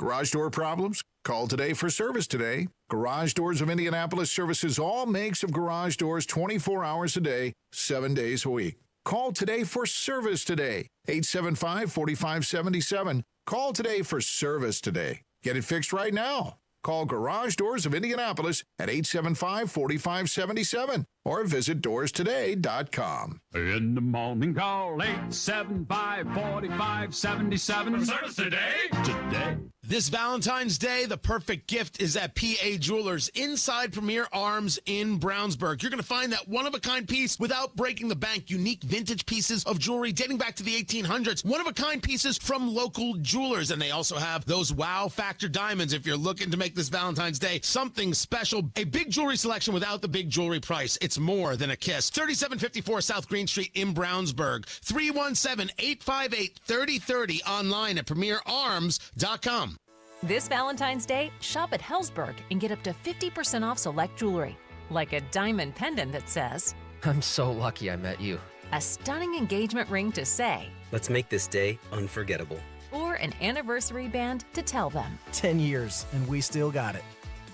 Garage door problems? Call today for service today. Garage Doors of Indianapolis services all makes of garage doors 24 hours a day, 7 days a week. Call today for service today. 875-4577. Call today for service today. Get it fixed right now. Call Garage Doors of Indianapolis at 875-4577 or visit doorstoday.com. In the morning, call 875-4577. Service today. Today. This Valentine's Day, the perfect gift is at PA Jewelers inside Premier Arms in Brownsburg. You're going to find that one-of-a-kind piece without breaking the bank. Unique vintage pieces of jewelry dating back to the 1800s. One-of-a-kind pieces from local jewelers. And they also have those wow factor diamonds if you're looking to make this Valentine's Day something special. A big jewelry selection without the big jewelry price. It's more than a kiss. 3754 South Green Street in Brownsburg. 317-858-3030 online at premierarms.com. This Valentine's Day, shop at Helzberg and get up to 50% off select jewelry. Like a diamond pendant that says, I'm so lucky I met you. a stunning engagement ring to say, Let's make this day unforgettable. or an anniversary band to tell them. 10 years, and we still got it.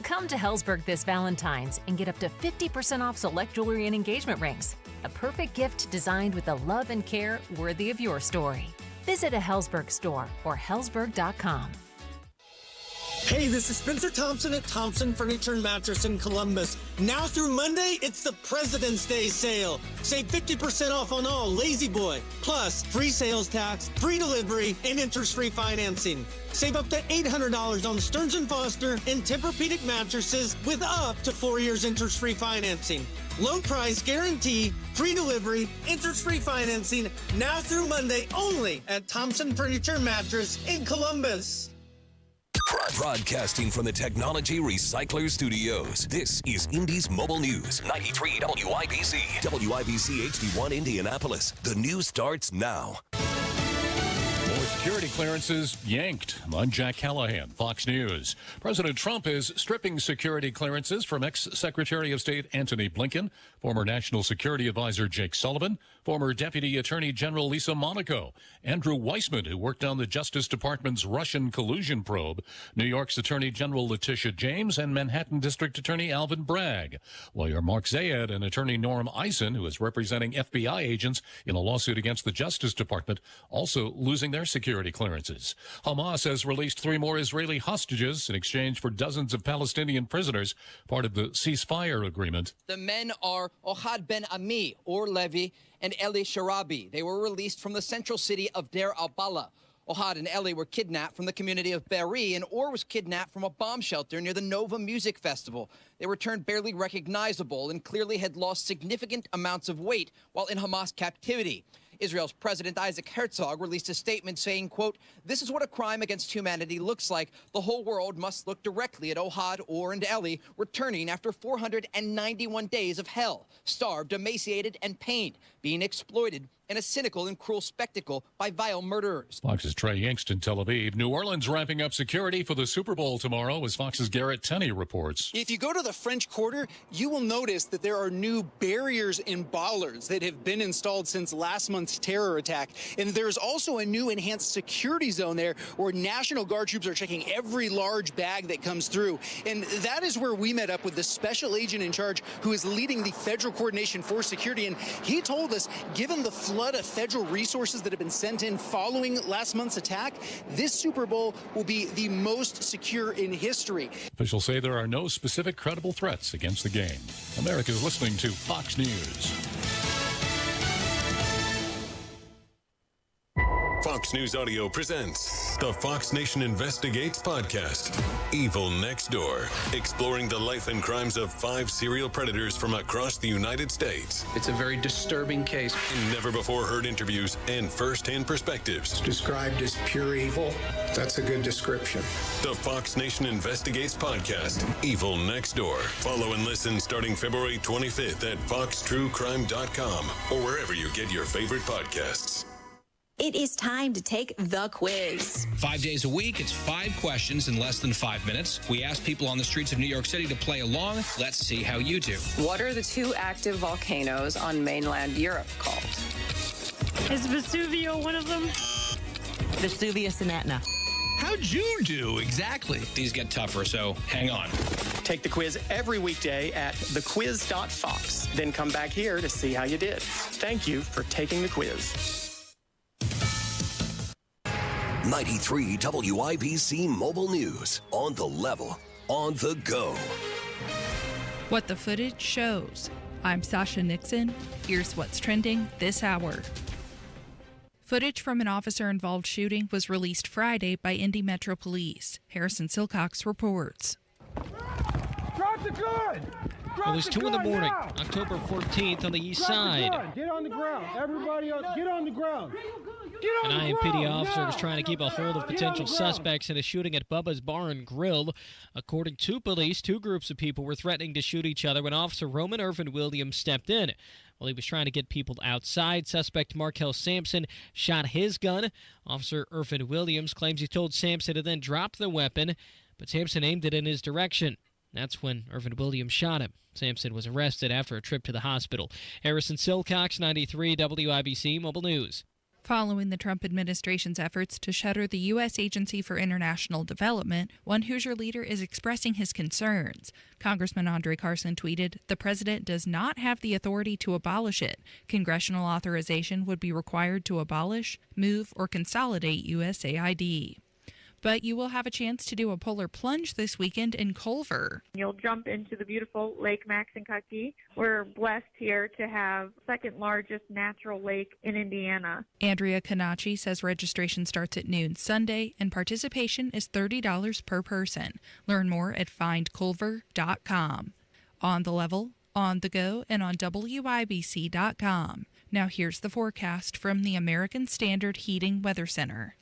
Come to Helzberg this Valentine's and get up to 50% off select jewelry and engagement rings. A perfect gift designed with the love and care worthy of your story. Visit a Helzberg store or helzberg.com. Hey, this is Spencer Thompson at Thompson Furniture and Mattress in Columbus. Now through Monday, it's the President's Day sale. Save 50% off on all Lazy Boy, plus free sales tax, free delivery, and interest-free financing. Save up to $800 on Stearns & Foster and Tempur-Pedic mattresses with up to 4 years interest-free financing. Low price guarantee, free delivery, interest-free financing, now through Monday only at Thompson Furniture and Mattress in Columbus. Broadcasting from the Technology Recycler Studios, this is Indy's Mobile News, 93 WIBC. WIBC HD1 Indianapolis. The news starts now. More security clearances yanked. I'm Jack Callahan, Fox News. President Trump is stripping security clearances from ex-Secretary of State Antony Blinken, former National Security Advisor Jake Sullivan, former Deputy Attorney General Lisa Monaco, Andrew Weissman, who worked on the Justice Department's Russian collusion probe, New York's Attorney General Letitia James, and Manhattan District Attorney Alvin Bragg. Lawyer Mark Zayed and Attorney Norm Eisen, who is representing FBI agents in a lawsuit against the Justice Department, also losing their security clearances. Hamas has released 3 more Israeli hostages in exchange for dozens of Palestinian prisoners, part of the ceasefire agreement. The men are Ohad Ben Ami, or Levy, and Eli Sharabi. They were released from the central city of Deir al-Balah. Ohad and Eli were kidnapped from the community of Be'eri, and Or was kidnapped from a bomb shelter near the Nova Music Festival. They returned barely recognizable and clearly had lost significant amounts of weight while in Hamas captivity. Israel's President Isaac Herzog released a statement saying, quote, "This is what a crime against humanity looks like. The whole world must look directly at Ohad, Or, and Eli returning after 491 days of hell, starved, emaciated, and pained, being exploited in a cynical and cruel spectacle by vile murderers." Fox's Trey Yingst in Tel Aviv. New Orleans ramping up security for the Super Bowl tomorrow, as Fox's Garrett Tenney reports. If you go to the French Quarter, you will notice that there are new barriers and bollards that have been installed since last month's terror attack. And there's also a new enhanced security zone there where National Guard troops are checking every large bag that comes through. And that is where we met up with the special agent in charge who is leading the Federal Coordination for Security. And he told us, given the flood of federal resources that have been sent in following last month's attack, this Super Bowl will be the most secure in history. Officials say there are no specific credible threats against the game. America is listening to Fox News. Fox News Audio presents the Fox Nation Investigates podcast, Evil Next Door, exploring the life and crimes of 5 serial predators from across the United States. It's a very disturbing case. Never-before-heard interviews and first-hand perspectives. Described as pure evil. That's a good description. The Fox Nation Investigates podcast, Evil Next Door. Follow and listen starting February 25th at foxtruecrime.com or wherever you get your favorite podcasts. It is time to take the quiz. 5 days a week, it's 5 questions in less than 5 minutes. We ask people on the streets of New York City to play along. Let's see how you do. What are the 2 active volcanoes on mainland Europe called? Is Vesuvio one of them? Vesuvius and Etna. How'd you do exactly? These get tougher, so hang on. Take the quiz every weekday at thequiz.fox. Then come back here to see how you did. Thank you for taking the quiz. 93 WIBC Mobile News. On the level, on the go. What the footage shows. I'm Sasha Nixon. Here's what's trending this hour. Footage from an officer-involved shooting was released Friday by Indy Metro Police. Harrison Silcox reports. Drop the gun! Well, it's 2 in the morning, October 14th on the east side. Get on the ground. Everybody else, get on the ground. An IMPD officer was trying to keep a hold of potential suspects in a shooting at Bubba's Bar and Grill. According to police, 2 groups of people were threatening to shoot each other when Officer Roman Irvin Williams stepped in. While he was trying to get people outside, suspect Markel Sampson shot his gun. Officer Irvin Williams claims he told Sampson to then drop the weapon, but Sampson aimed it in his direction. That's when Irvin Williams shot him. Sampson was arrested after a trip to the hospital. Harrison Silcox, 93 WIBC Mobile News. Following the Trump administration's efforts to shutter the U.S. Agency for International Development, one Hoosier leader is expressing his concerns. Congressman Andre Carson tweeted, "The president does not have the authority to abolish it. Congressional authorization would be required to abolish, move, or consolidate USAID." But you will have a chance to do a polar plunge this weekend in Culver. You'll jump into the beautiful Lake Maxinkuckee. We're blessed here to have second largest natural lake in Indiana. Andrea Canacci says registration starts at noon Sunday and participation is $30 per person. Learn more at findculver.com. On the level, on the go, and on WIBC.com. Now here's the forecast from the American Standard Heating Weather Center.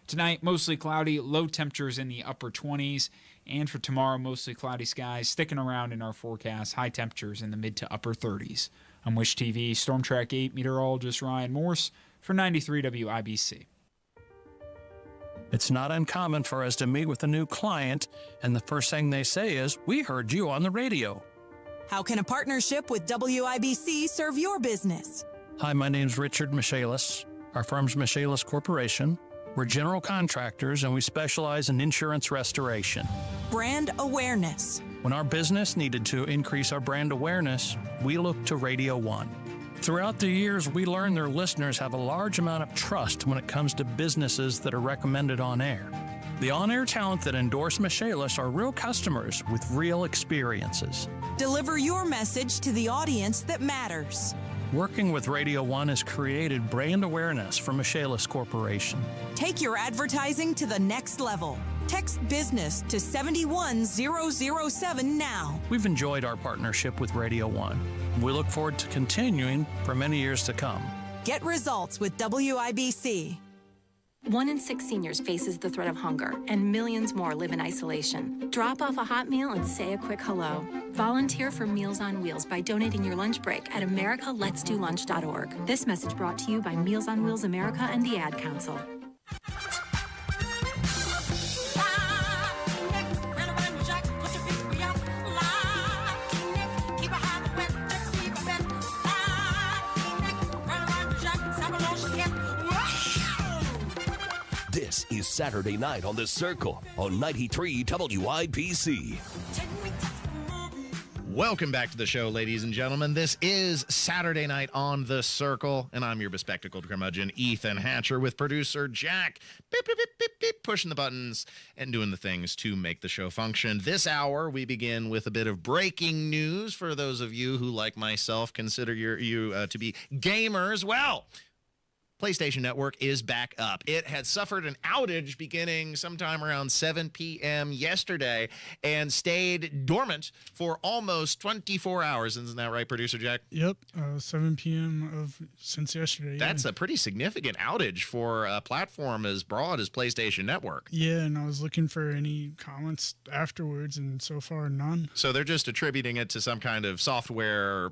Tonight, mostly cloudy, low temperatures in the upper 20s. And for tomorrow, mostly cloudy skies, sticking around in our forecast, high temperatures in the mid to upper 30s. I'm Wish TV Storm Track 8 meteorologist Ryan Morse for 93 WIBC. It's not uncommon for us to meet with a new client, and the first thing they say is, "We heard you on the radio." How can a partnership with WIBC serve your business? Hi, my name's Richard Michaelis. Our firm's Michaelis Corporation. We're general contractors, and we specialize in insurance restoration. Brand awareness. When our business needed to increase our brand awareness, we looked to Radio 1. Throughout the years, we learned their listeners have a large amount of trust when it comes to businesses that are recommended on air. The on-air talent that endorse Michaelis are real customers with real experiences. Deliver your message to the audience that matters. Working with Radio 1 has created brand awareness for Michaelis Corporation. Take your advertising to the next level. Text business to 71007 now. We've enjoyed our partnership with Radio 1. We look forward to continuing for many years to come. Get results with WIBC. 1 in 6 seniors faces the threat of hunger, and millions more live in isolation. Drop off a hot meal and say a quick hello. Volunteer for Meals on Wheels by donating your lunch break at americaletsdolunch.org. This message brought to you by Meals on Wheels America and the Ad Council. This is Saturday Night on The Circle on 93 WIBC. Welcome back to the show, ladies and gentlemen. This is Saturday Night on The Circle, and I'm your bespectacled curmudgeon, Ethan Hatcher, with producer Jack, beep, beep, beep, beep, beep, pushing the buttons and doing the things to make the show function. This hour, we begin with a bit of breaking news for those of you who, like myself, consider you to be gamers. Well, PlayStation Network is back up. It had suffered an outage beginning sometime around 7 p.m. yesterday and stayed dormant for almost 24 hours. Isn't that right, producer Jack? Yep, 7 p.m. since yesterday. That's a pretty significant outage for a platform as broad as PlayStation Network. Yeah, and I was looking for any comments afterwards, and so far none. So they're just attributing it to some kind of software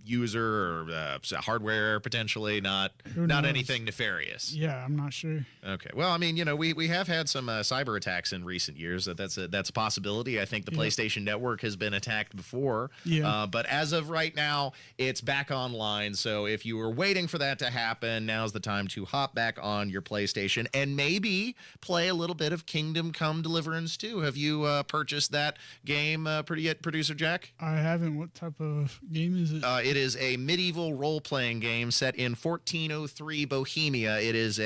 user or hardware potentially, not anything nefarious. Yeah, I'm not sure. Okay. Well, I mean, we have had some cyber attacks in recent years. That's a possibility. I think the PlayStation Network has been attacked before. Yeah. But as of right now, it's back online. So if you were waiting for that to happen, now's the time to hop back on your PlayStation and maybe play a little bit of Kingdom Come Deliverance 2. Have you purchased that game yet, producer Jack? I haven't. What type of game is it? It is a medieval role-playing game set in 1403 Bohemia. It is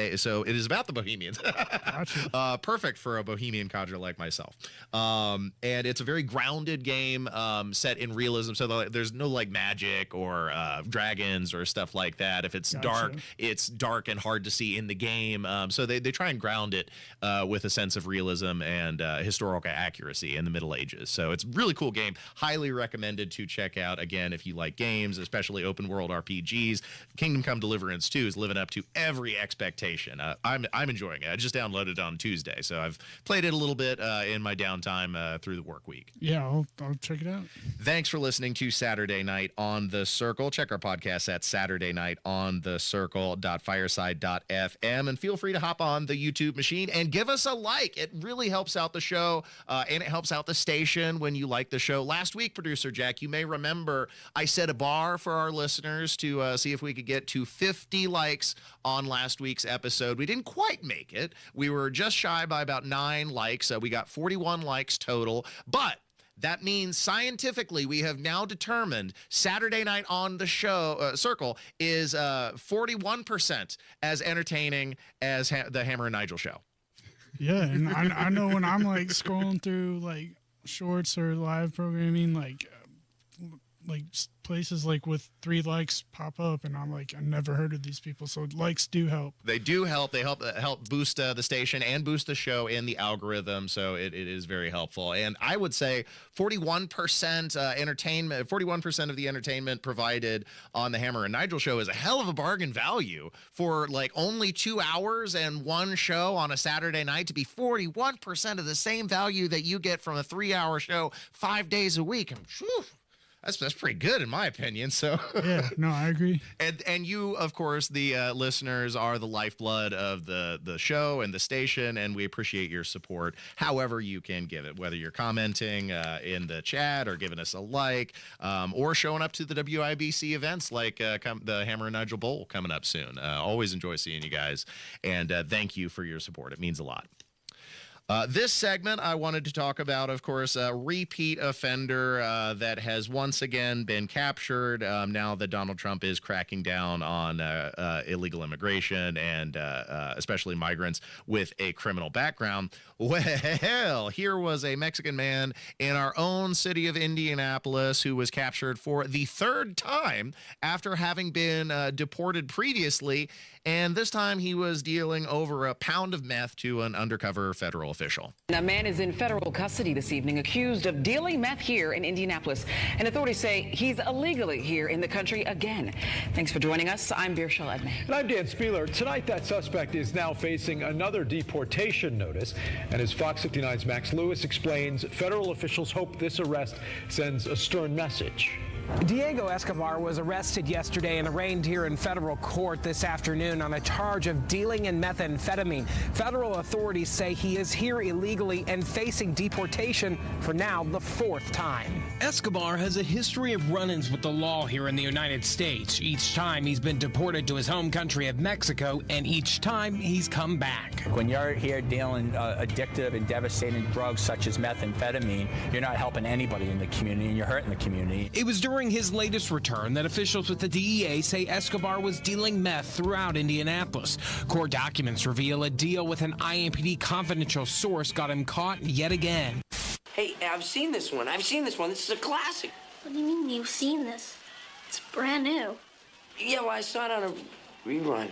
about the Bohemians. Gotcha. Perfect for a Bohemian codger like myself. And it's a very grounded game set in realism. So there's no like magic or dragons or stuff like that. If it's dark, it's dark and hard to see in the game. So they try and ground it with a sense of realism and historical accuracy in the Middle Ages. So it's a really cool game. Highly recommended to check out. Again, if you like games, especially open world RPGs, Kingdom Come Deliverance 2 is living up to every expectation. I'm enjoying it. I just downloaded it on Tuesday, so I've played it a little bit in my downtime through the work week. Yeah, I'll check it out. Thanks for listening to Saturday Night on The Circle. Check our podcast at SaturdayNightOnTheCircle.fireside.fm, and feel free to hop on the YouTube machine and give us a like. It really helps out the show, and it helps out the station when you like the show. Last week, producer Jack, you may remember I set a bar for our listeners to see if we could get to 50 likes on last week's episode. We didn't quite make it. We were just shy by about 9 likes. We got 41 likes total, but that means scientifically we have now determined Saturday Night on the Circle is 41% as entertaining as the Hammer and Nigel show. Yeah, and I know when I'm like scrolling through like shorts or live programming, like like places like with 3 likes pop up, and I'm like, I never heard of these people. So likes do help. They do help. They help boost the station and boost the show in the algorithm. So it is very helpful. And I would say 41% entertainment, 41% of the entertainment provided on the Hammer and Nigel show is a hell of a bargain value for like only 2 hours and one show on a Saturday night to be 41% of the same value that you get from a 3-hour show 5 days a week. And whew, that's pretty good in my opinion. So yeah, no, I agree. And you, of course, the listeners are the lifeblood of the show and the station, and we appreciate your support however you can give it, whether you're commenting in the chat or giving us a like, or showing up to the WIBC events like the Hammer and Nigel Bowl coming up soon. Always enjoy seeing you guys, and thank you for your support. It means a lot. This segment, I wanted to talk about, of course, a repeat offender that has once again been captured now that Donald Trump is cracking down on illegal immigration and especially migrants with a criminal background. Well, here was a Mexican man in our own city of Indianapolis who was captured for the 3rd time after having been deported previously. And this time he was dealing over a pound of meth to an undercover federal official. A man is in federal custody this evening accused of dealing meth here in Indianapolis. And authorities say he's illegally here in the country again. Thanks for joining us. I'm Birshel Edney. And I'm Dan Spieler. Tonight, that suspect is now facing another deportation notice. And as Fox 59's Max Lewis explains, federal officials hope this arrest sends a stern message. Diego Escobar was arrested yesterday and arraigned here in federal court this afternoon on a charge of dealing in methamphetamine. Federal authorities say he is here illegally and facing deportation for now the 4th time. Escobar has a history of run-ins with the law here in the United States. Each time he's been deported to his home country of Mexico, and each time he's come back. When you're here dealing addictive and devastating drugs such as methamphetamine, you're not helping anybody in the community and you're hurting the community. It was during his latest return that officials with the DEA say Escobar was dealing meth throughout Indianapolis. Court documents reveal a deal with an IMPD confidential source got him caught yet again. Hey, I've seen this one. This is a classic. What do you mean you've seen this? It's brand new. Yeah, well, I saw it on a rerun.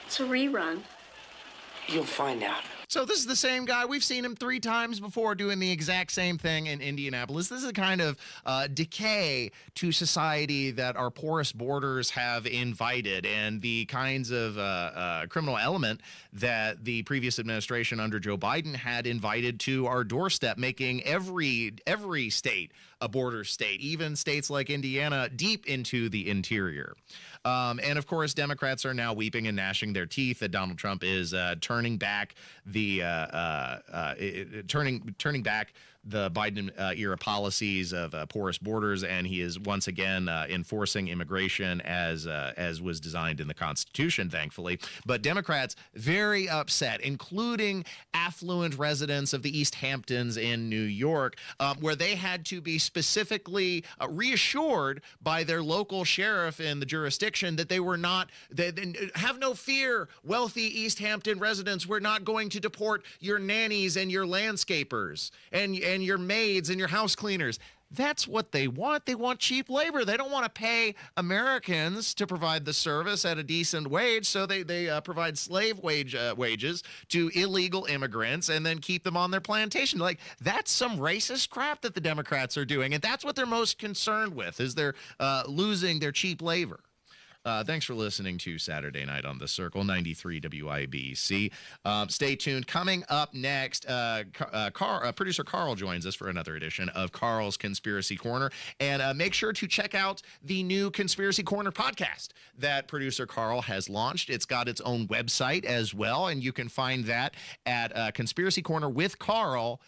It's a rerun. You'll find out. So this is the same guy. We've seen him 3 times before doing the exact same thing in Indianapolis. This is a kind of decay to society that our porous borders have invited, and the kinds of criminal element that the previous administration under Joe Biden had invited to our doorstep, making every state a border state, even states like Indiana deep into the interior. And of course, Democrats are now weeping and gnashing their teeth that Donald Trump is turning back the turning back the Biden era policies of porous borders, and he is once again enforcing immigration as was designed in the Constitution, thankfully. But Democrats very upset, including affluent residents of the East Hamptons in New York, where they had to be specifically reassured by their local sheriff in the jurisdiction that they were not, have no fear, wealthy East Hampton residents, we're not going to deport your nannies and your landscapers and your maids and your house cleaners. That's what they want. They want cheap labor. They don't want to pay Americans to provide the service at a decent wage, so they provide slave wages to illegal immigrants and then keep them on their plantation. Like, that's some racist crap that the Democrats are doing, and that's what they're most concerned with, is they're losing their cheap labor. Thanks for listening to Saturday Night on the Circle, 93 WIBC. Stay tuned. Coming up next, producer Carl joins us for another edition of Carl's Conspiracy Corner. And make sure to check out the new Conspiracy Corner podcast that producer Carl has launched. It's got its own website as well, and you can find that at Conspiracy Corner with Carl.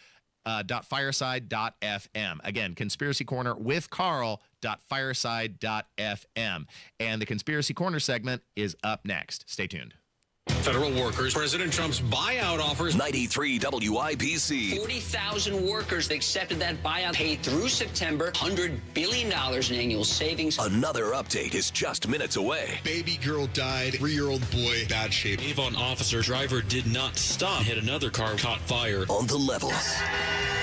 .fireside.fm. Again, Conspiracy Corner with Carl.fireside.fm. And the Conspiracy Corner segment is up next. Stay tuned. Federal workers, President Trump's buyout offers. 93 WIBC. 40,000 workers accepted that buyout, paid through September, $100 billion in annual savings. Another update is just minutes away. Baby girl died. 3-year-old boy, bad shape. Avon officer driver did not stop, hit another car, caught fire. On the level.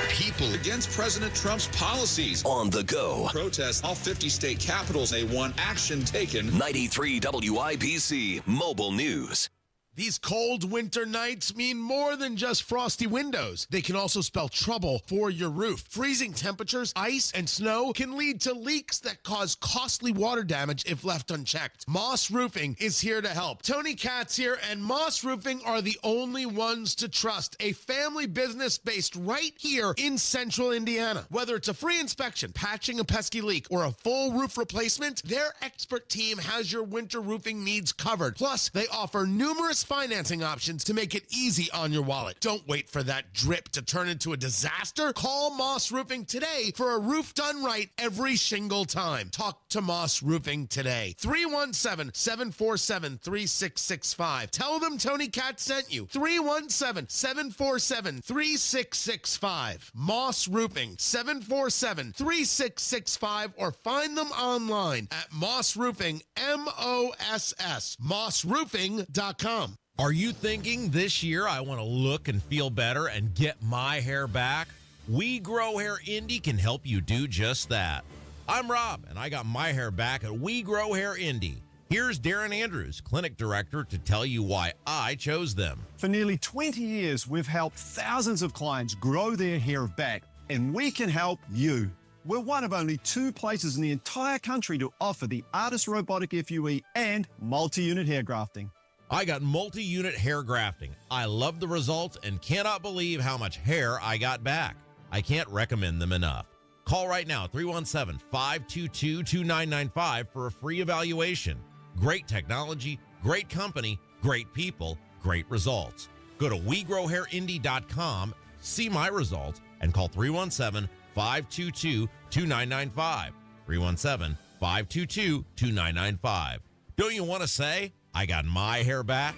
People against President Trump's policies. On the go. Protests all 50 state capitals. They want action taken. 93 WIBC Mobile News. These cold winter nights mean more than just frosty windows. They can also spell trouble for your roof. Freezing temperatures, ice, and snow can lead to leaks that cause costly water damage if left unchecked. Moss Roofing is here to help. Tony Katz here, and Moss Roofing are the only ones to trust. A family business based right here in central Indiana. Whether it's a free inspection, patching a pesky leak, or a full roof replacement, their expert team has your winter roofing needs covered. Plus, they offer numerous financing options to make it easy on your wallet. Don't wait for that drip to turn into a disaster. Call Moss Roofing today for a roof done right every single time. Talk to Moss Roofing today. 317-747-3665. Tell them Tony Katz sent you. 317-747-3665. Moss Roofing, 747-3665, or find them online at Moss Roofing, MOSS, mossroofing.com. Are you thinking this year I want to look and feel better and get my hair back? We Grow Hair Indy can help you do just that. I'm Rob, and I got my hair back at We Grow Hair Indy. Here's Darren Andrews, clinic director, to tell you why I chose them. For nearly 20 years, we've helped thousands of clients grow their hair back, and we can help you. We're one of only 2 places in the entire country to offer the ARTIS Robotic FUE and multi-unit hair grafting. I got multi-unit hair grafting. I love the results and cannot believe how much hair I got back. I can't recommend them enough. Call right now, 317-522-2995 for a free evaluation. Great technology, great company, great people, great results. Go to WeGrowHairIndy.com, see my results, and call 317-522-2995. 317-522-2995. Don't you want to say, I got my hair back?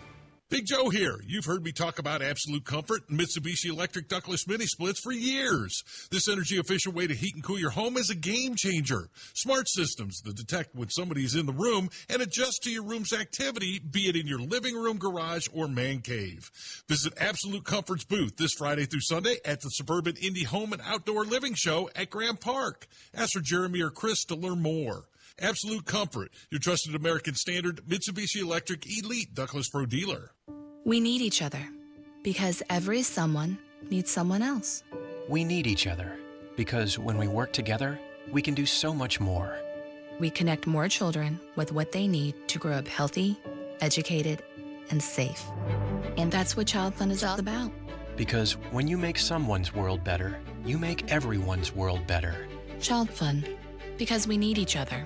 Big Joe here. You've heard me talk about Absolute Comfort and Mitsubishi Electric ductless mini splits for years. This energy-efficient way to heat and cool your home is a game changer. Smart systems that detect when somebody's in the room and adjust to your room's activity, be it in your living room, garage, or man cave. Visit Absolute Comfort's booth this Friday through Sunday at the Suburban Indie Home and Outdoor Living Show at Graham Park. Ask for Jeremy or Chris to learn more. Absolute Comfort, your trusted American Standard Mitsubishi Electric Elite Ductless Pro dealer. We need each other because every someone needs someone else. We need each other because when we work together, we can do so much more. We connect more children with what they need to grow up healthy, educated, and safe. And that's what Child Fund is all about. Because when you make someone's world better, you make everyone's world better. Child Fund, because we need each other.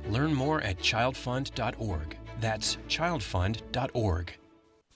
Learn more at childfund.org. That's childfund.org.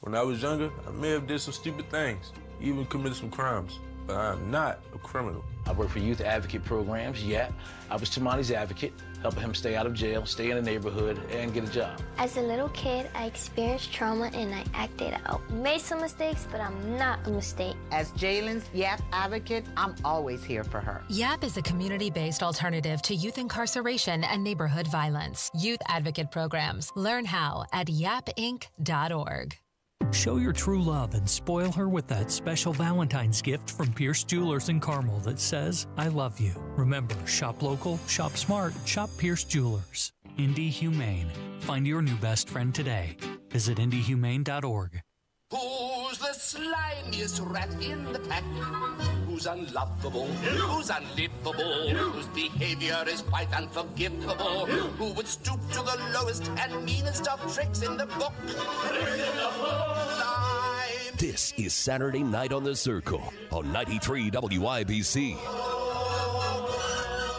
When I was younger, I may have did some stupid things, even committed some crimes, but I am not a criminal. I work for youth advocate programs, I was Tamani's advocate, helping him stay out of jail, stay in the neighborhood, and get a job. As a little kid, I experienced trauma and I acted out. Made some mistakes, but I'm not a mistake. As Jalen's YAP advocate, I'm always here for her. YAP is a community-based alternative to youth incarceration and neighborhood violence. Youth advocate programs. Learn how at yapinc.org. Show your true love and spoil her with that special Valentine's gift from Pierce Jewelers in Carmel that says, I love you. Remember, shop local, shop smart, shop Pierce Jewelers. Indy Humane. Find your new best friend today. Visit indyhumane.org. Who's the slimiest rat in the pack? Who's unlovable? Who's unlivable? Whose behavior is quite unforgivable? Who would stoop to the lowest and meanest of tricks in the book? This is Saturday Night on the Circle on 93 WIBC.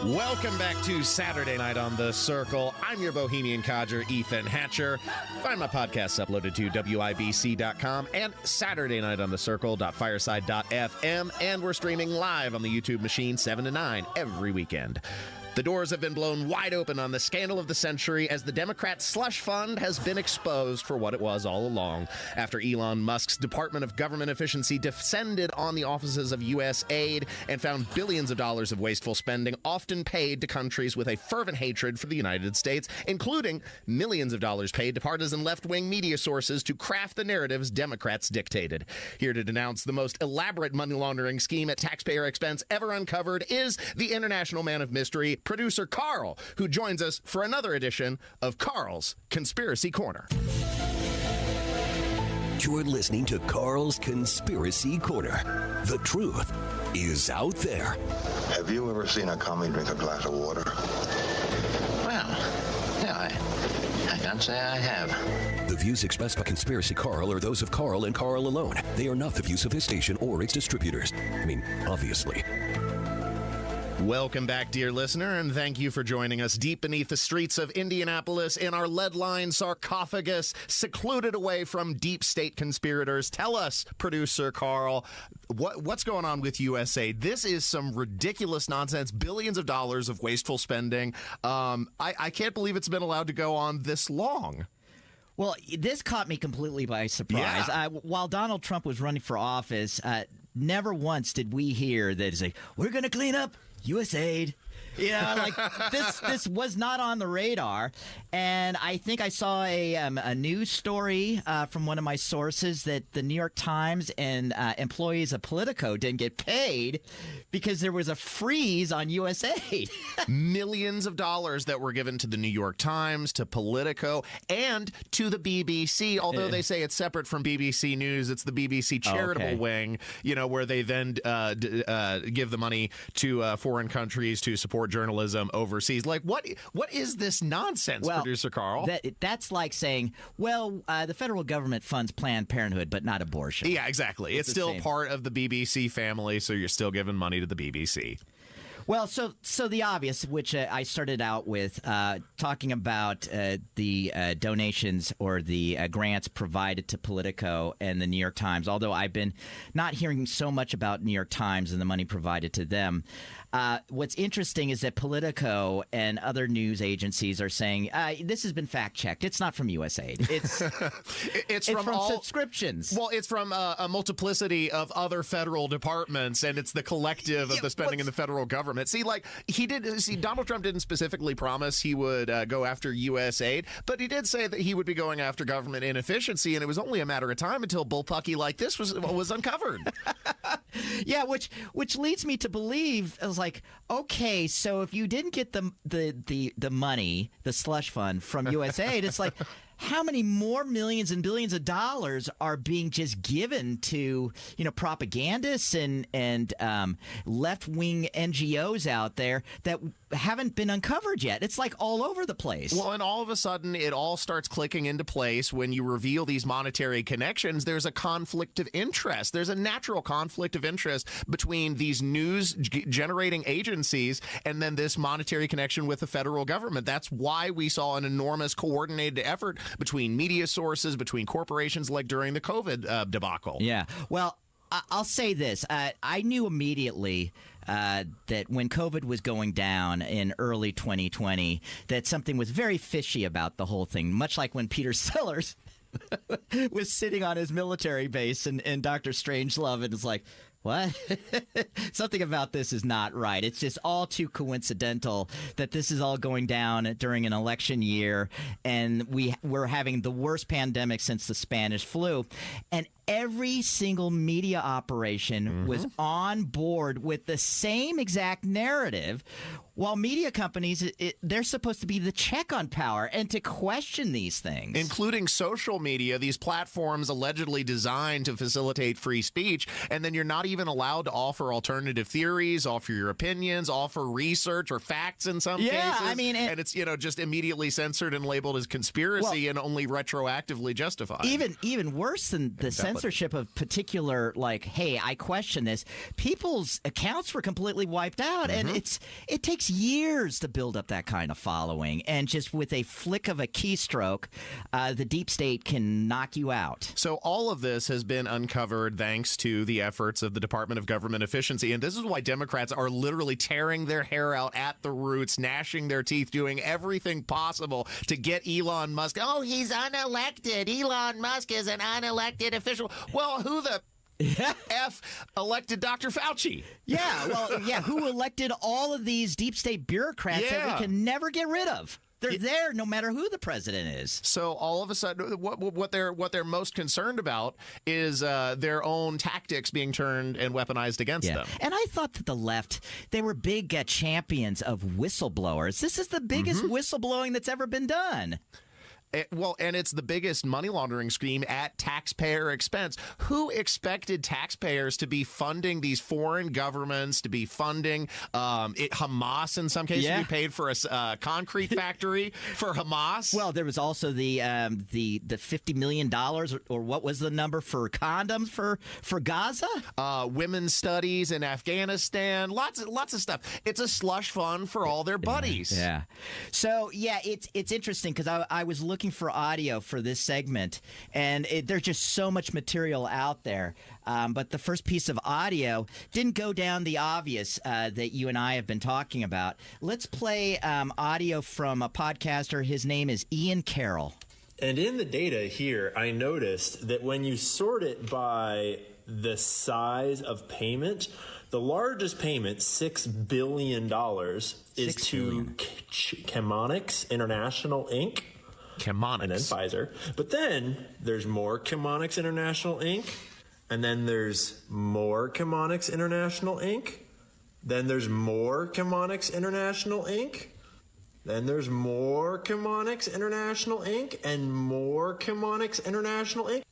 Welcome back to Saturday Night on the Circle. I'm your Bohemian codger, Ethan Hatcher. Find my podcasts uploaded to WIBC.com and SaturdayNightOnTheCircle.fireside.fm. And we're streaming live on the YouTube machine 7 to 9 every weekend. The doors have been blown wide open on the scandal of the century as the Democrat slush fund has been exposed for what it was all along. After Elon Musk's Department of Government Efficiency descended on the offices of U.S. aid and found billions of dollars of wasteful spending, often paid to countries with a fervent hatred for the United States, including millions of dollars paid to partisan left-wing media sources to craft the narratives Democrats dictated. Here to denounce the most elaborate money laundering scheme at taxpayer expense ever uncovered is the international man of mystery, producer Carl, who joins us for another edition of Carl's Conspiracy Corner. You're listening to Carl's Conspiracy Corner. The truth is out there. Have you ever seen a commie drink a glass of water? Well, yeah, I can't say I have. The views expressed by Conspiracy Carl are those of Carl and Carl alone. They are not the views of this station or its distributors. I mean, obviously. Welcome back, dear listener, and thank you for joining us deep beneath the streets of Indianapolis in our lead-lined sarcophagus, secluded away from deep state conspirators. Tell us, producer Carl, what's going on with USAID? This is some ridiculous nonsense, billions of dollars of wasteful spending. I can't believe it's been allowed to go on this long. Well, this caught me completely by surprise. Yeah. While Donald Trump was running for office, never once did we hear that it's like, we're going to clean up USAID. Yeah, like this was not on the radar, and I think I saw a news story from one of my sources that the New York Times and employees of Politico didn't get paid because there was a freeze on USAID. Millions of dollars that were given to the New York Times, to Politico, and to the BBC. Although they say it's separate from BBC News, it's the BBC charitable wing. You know, where they then give the money to foreign countries to support journalism overseas. Like, what is this nonsense, producer Carl? That's like saying, well, the federal government funds Planned Parenthood, but not abortion. Yeah, exactly. It's still part of the BBC family, so you're still giving money to the BBC. Well, so the obvious, which I started out with, talking about the donations or the grants provided to Politico and the New York Times, although I've been not hearing so much about New York Times and the money provided to them. What's interesting is that Politico and other news agencies are saying this has been fact-checked. It's not from USAID. It's from subscriptions. Well, it's from a multiplicity of other federal departments, and it's the collective of the spending in the federal government. See, Donald Trump didn't specifically promise he would go after USAID, but he did say that he would be going after government inefficiency, and it was only a matter of time until bullpucky like this was uncovered. Yeah, which leads me to believe, I was like, okay, so if you didn't get the money, the slush fund from USAID, it's like, how many more millions and billions of dollars are being just given to, propagandists and left-wing NGOs out there that haven't been uncovered yet? It's like all over the place. Well, and all of a sudden, it all starts clicking into place when you reveal these monetary connections. There's a conflict of interest. There's a natural conflict of interest between these news-generating agencies and then this monetary connection with the federal government. That's why we saw an enormous coordinated effort between media sources, between corporations, like during the COVID debacle. Yeah. Well, I'll say this. I knew immediately that when COVID was going down in early 2020, that something was very fishy about the whole thing, much like when Peter Sellers was sitting on his military base in Dr. Strangelove and is like, what? Something about this is not right. It's just all too coincidental that this is all going down during an election year, and we're having the worst pandemic since the Spanish flu. And every single media operation was on board with the same exact narrative, while media companies, they're supposed to be the check on power and to question these things. Including social media, these platforms allegedly designed to facilitate free speech, and then you're not even allowed to offer alternative theories, offer your opinions, offer research or facts in some cases. I mean, and it's just immediately censored and labeled as conspiracy and only retroactively justified. Even worse than the censorship of particular, like, hey, I question this. People's accounts were completely wiped out, and it takes takes years to build up that kind of following, and just with a flick of a keystroke, the deep state can knock you out. So all of this has been uncovered thanks to the efforts of the Department of Government Efficiency, and this is why Democrats are literally tearing their hair out at the roots, gnashing their teeth, doing everything possible to get Elon Musk. Oh, he's unelected. Elon Musk is an unelected official. Well, who the F elected Dr. Fauci? Yeah, well, yeah, who elected all of these deep state bureaucrats that we can never get rid of? They're there no matter who the president is. So all of a sudden, what they're most concerned about is their own tactics being turned and weaponized against them. And I thought that the left, they were big champions of whistleblowers. This is the biggest whistleblowing that's ever been done. And it's the biggest money laundering scheme at taxpayer expense. Who expected taxpayers to be funding these foreign governments, to be funding Hamas in some cases? We paid for a concrete factory for Hamas. Well, there was also the $50 million, or what was the number, for condoms for Gaza? Women's studies in Afghanistan. Lots of stuff. It's a slush fund for all their buddies. Yeah. So, yeah, it's interesting because I was looking for audio for this segment, and there's just so much material out there. But the first piece of audio didn't go down the obvious that you and I have been talking about. Let's play audio from a podcaster. His name is Ian Carroll. And in the data here, I noticed that when you sort it by the size of payment, the largest payment, $6 billion, is to Chemonics International Inc., Chemonics. And then Pfizer. But then there's more Chemonics International Inc. And then there's more Chemonics International Inc. Then there's more Chemonics International Inc. Then there's more Chemonics International Inc. and more Chemonics International Inc.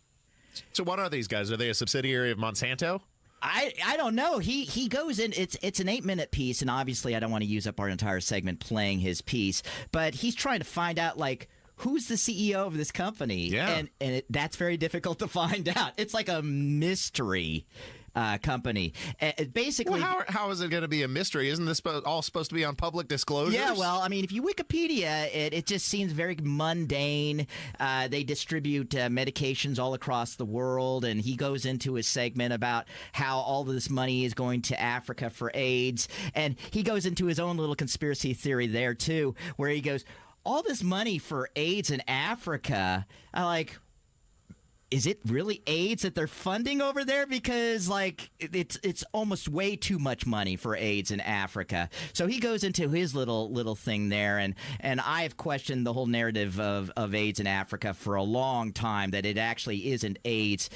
So what are these guys? Are they a subsidiary of Monsanto? I don't know. He goes in. It's an 8-minute piece, and obviously I don't want to use up our entire segment playing his piece. But he's trying to find out, like, who's the CEO of this company? Yeah. And that's very difficult to find out. It's like a mystery company. Basically, well, how is it going to be a mystery? Isn't this all supposed to be on public disclosures? Yeah, well, I mean, if you Wikipedia it just seems very mundane. They distribute medications all across the world, and he goes into his segment about how all of this money is going to Africa for AIDS, and he goes into his own little conspiracy theory there, too, where he goes, all this money for AIDS in Africa, is it really AIDS that they're funding over there? Because, like, it's almost way too much money for AIDS in Africa. So he goes into his little thing there, and I've questioned the whole narrative of AIDS in Africa for a long time, that it actually isn't AIDS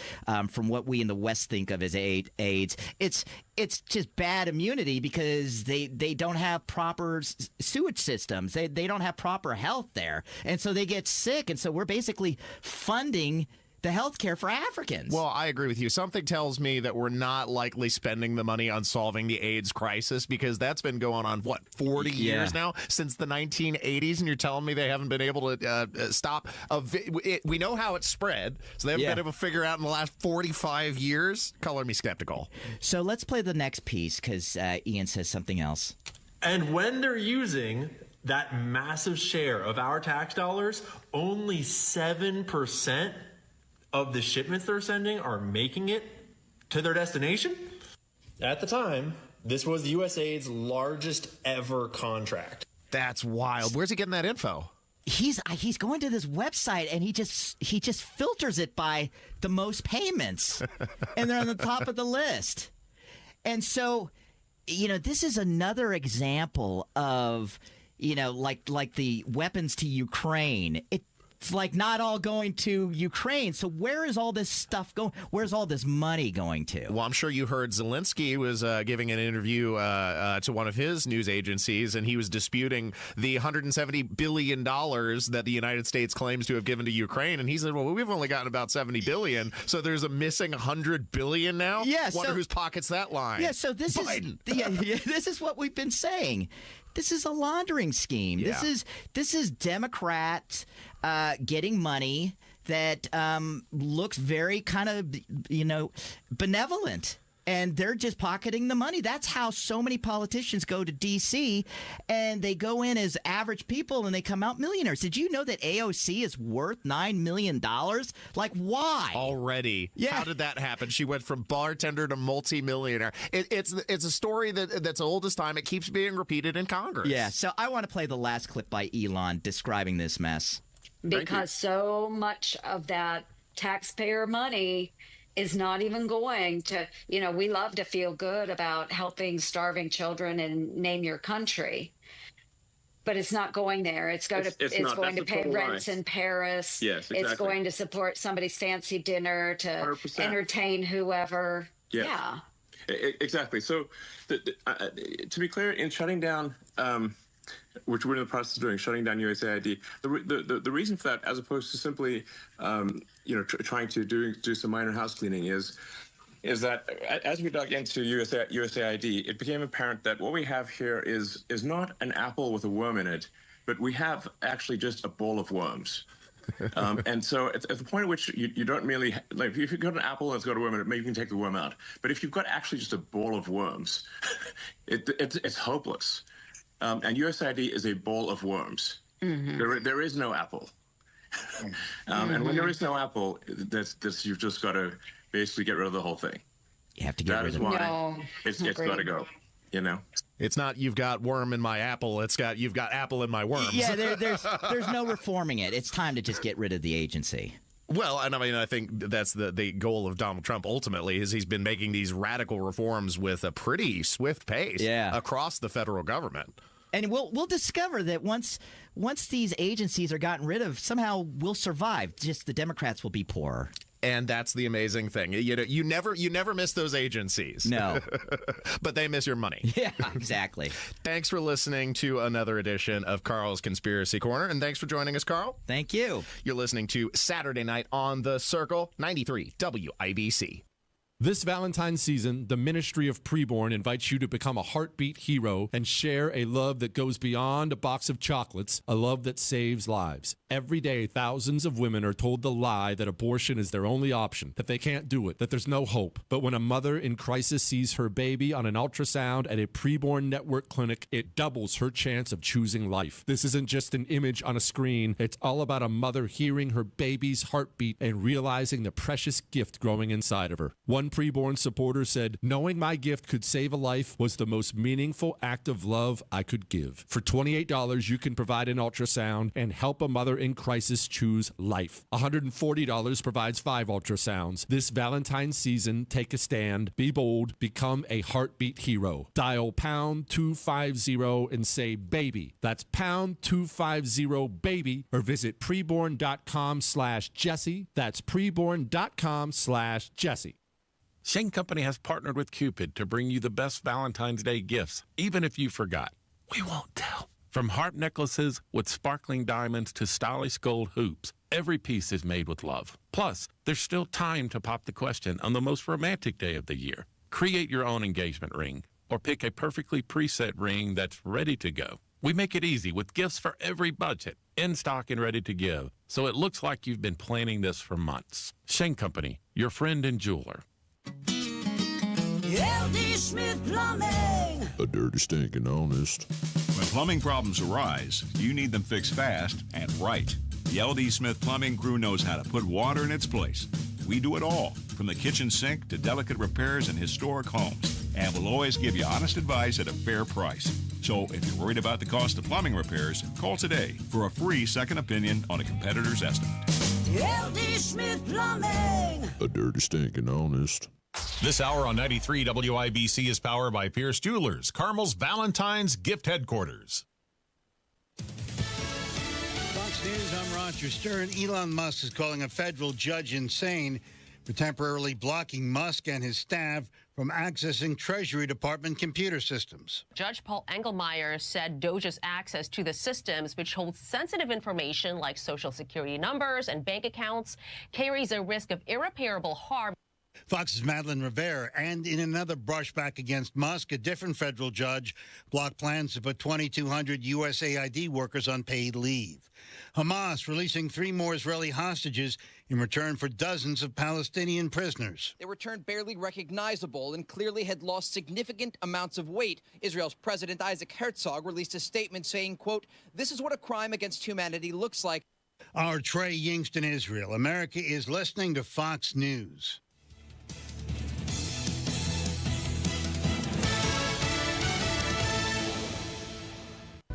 from what we in the West think of as AIDS. It's just bad immunity because they don't have proper sewage systems. They don't have proper health there, and so they get sick, and so we're basically funding the health care for Africans. Well, I agree with you. Something tells me that we're not likely spending the money on solving the AIDS crisis, because that's been going on, 40 years now, since the 1980s, and you're telling me they haven't been able to stop. We know how it's spread, so they haven't been able to figure out in the last 45 years. Color me skeptical. So let's play the next piece, because Ian says something else. And when they're using that massive share of our tax dollars, only 7% of the shipments they're sending are making it to their destination. At the time, this was USAID's largest ever contract. That's wild. Where's he getting that info? He's going to this website, and he just filters it by the most payments, and they're on the top of the list. And so, this is another example of, like the weapons to Ukraine. It's like not all going to Ukraine. So where is all this stuff going? Where's all this money going to? Well, I'm sure you heard Zelensky was giving an interview to one of his news agencies, and he was disputing the $170 billion that the United States claims to have given to Ukraine. And he said, well, we've only gotten about $70 billion. So there's a missing $100 billion now? Yeah, Wonder whose pocket's that line? Yeah, so this Biden. This is what we've been saying. This is a laundering scheme. Yeah. This is Democrats getting money that looks very kind of, benevolent. and they're just pocketing the money. That's how so many politicians go to D.C., and they go in as average people, and they come out millionaires. Did you know that AOC is worth $9 million? Like, why? Already. Yeah. How did that happen? She went from bartender to multimillionaire. It's a story that's old as time. It keeps being repeated in Congress. Yeah, so I want to play the last clip by Elon describing this mess. Because so much of that taxpayer money is not even going to, we love to feel good about helping starving children and name your country, but it's not going there. It's going to pay rents in Paris. Yes, exactly. It's going to support somebody's fancy dinner to 100%. Entertain whoever. Yes. Yeah. Exactly. So, to be clear, in shutting down, which we're in the process of doing, shutting down USAID, the reason for that, as opposed to simply, trying to do some minor house cleaning, is that as we dug into USAID, it became apparent that what we have here is not an apple with a worm in it, but we have actually just a bowl of worms. And so at the point at which you don't merely, like, if you've got an apple and it's got a worm in it, maybe you can take the worm out. But if you've got actually just a bowl of worms, it's hopeless. And USAID is a bowl of worms. Mm-hmm. There is no apple. And when there is no apple, you've just got to basically get rid of the whole thing. You have to get rid of it. No, it's got to go, It's not you've got worm in my apple. It's got you've got apple in my worms. Yeah, there's no reforming it. It's time to just get rid of the agency. Well, and I think that's the goal of Donald Trump ultimately, is he's been making these radical reforms with a pretty swift pace across the federal government. And we'll discover that once these agencies are gotten rid of, somehow we'll survive. Just the Democrats will be poorer. And that's the amazing thing. You never miss those agencies. No. But they miss your money. Yeah, exactly. Thanks for listening to another edition of Carl's Conspiracy Corner. And thanks for joining us, Carl. Thank you. You're listening to Saturday Night on the Circle, 93 WIBC. This Valentine's season, the Ministry of Preborn invites you to become a heartbeat hero and share a love that goes beyond a box of chocolates, a love that saves lives. Every day, thousands of women are told the lie that abortion is their only option, that they can't do it, that there's no hope. But when a mother in crisis sees her baby on an ultrasound at a Preborn Network clinic, it doubles her chance of choosing life. This isn't just an image on a screen. It's all about a mother hearing her baby's heartbeat and realizing the precious gift growing inside of her. One Preborn supporter said, "Knowing my gift could save a life was the most meaningful act of love I could give." For $28, you can provide an ultrasound and help a mother in crisis choose life. $140 provides 5 ultrasounds. This Valentine's season, take a stand, be bold, become a heartbeat hero. Dial pound 250 and say baby. That's pound 250 baby, or visit preborn.com/Jesse. That's preborn.com/Jesse. Shane Company has partnered with Cupid to bring you the best Valentine's Day gifts, even if you forgot. We won't tell. From harp necklaces with sparkling diamonds to stylish gold hoops, every piece is made with love. Plus, there's still time to pop the question on the most romantic day of the year. Create your own engagement ring or pick a perfectly preset ring that's ready to go. We make it easy with gifts for every budget, in stock and ready to give, so it looks like you've been planning this for months. Shane Company, your friend and jeweler. L.D. Smith Plumbing. A dirty, stinking honest. When plumbing problems arise, you need them fixed fast and right. The L.D. Smith Plumbing crew knows how to put water in its place. We do it all, from the kitchen sink to delicate repairs in historic homes, and we'll always give you honest advice at a fair price. So if you're worried about the cost of plumbing repairs, call today for a free second opinion on a competitor's estimate. L.D. Smith Plumbing. A dirty, stinking honest. This hour on 93 WIBC is powered by Pierce Jewelers, Carmel's Valentine's Gift Headquarters. Fox News, I'm Roger Stern. Elon Musk is calling a federal judge insane for temporarily blocking Musk and his staff from accessing Treasury Department computer systems. Judge Paul Engelmeyer said Doge's access to the systems, which hold sensitive information like Social Security numbers and bank accounts, carries a risk of irreparable harm. Fox's Madeline Rivera, and in another brushback against Musk, a different federal judge blocked plans to put 2,200 USAID workers on paid leave. Hamas releasing 3 more Israeli hostages in return for dozens of Palestinian prisoners. They returned barely recognizable and clearly had lost significant amounts of weight. Israel's President Isaac Herzog released a statement saying, quote, "This is what a crime against humanity looks like." Our Trey Yingst in Israel. America is listening to Fox News.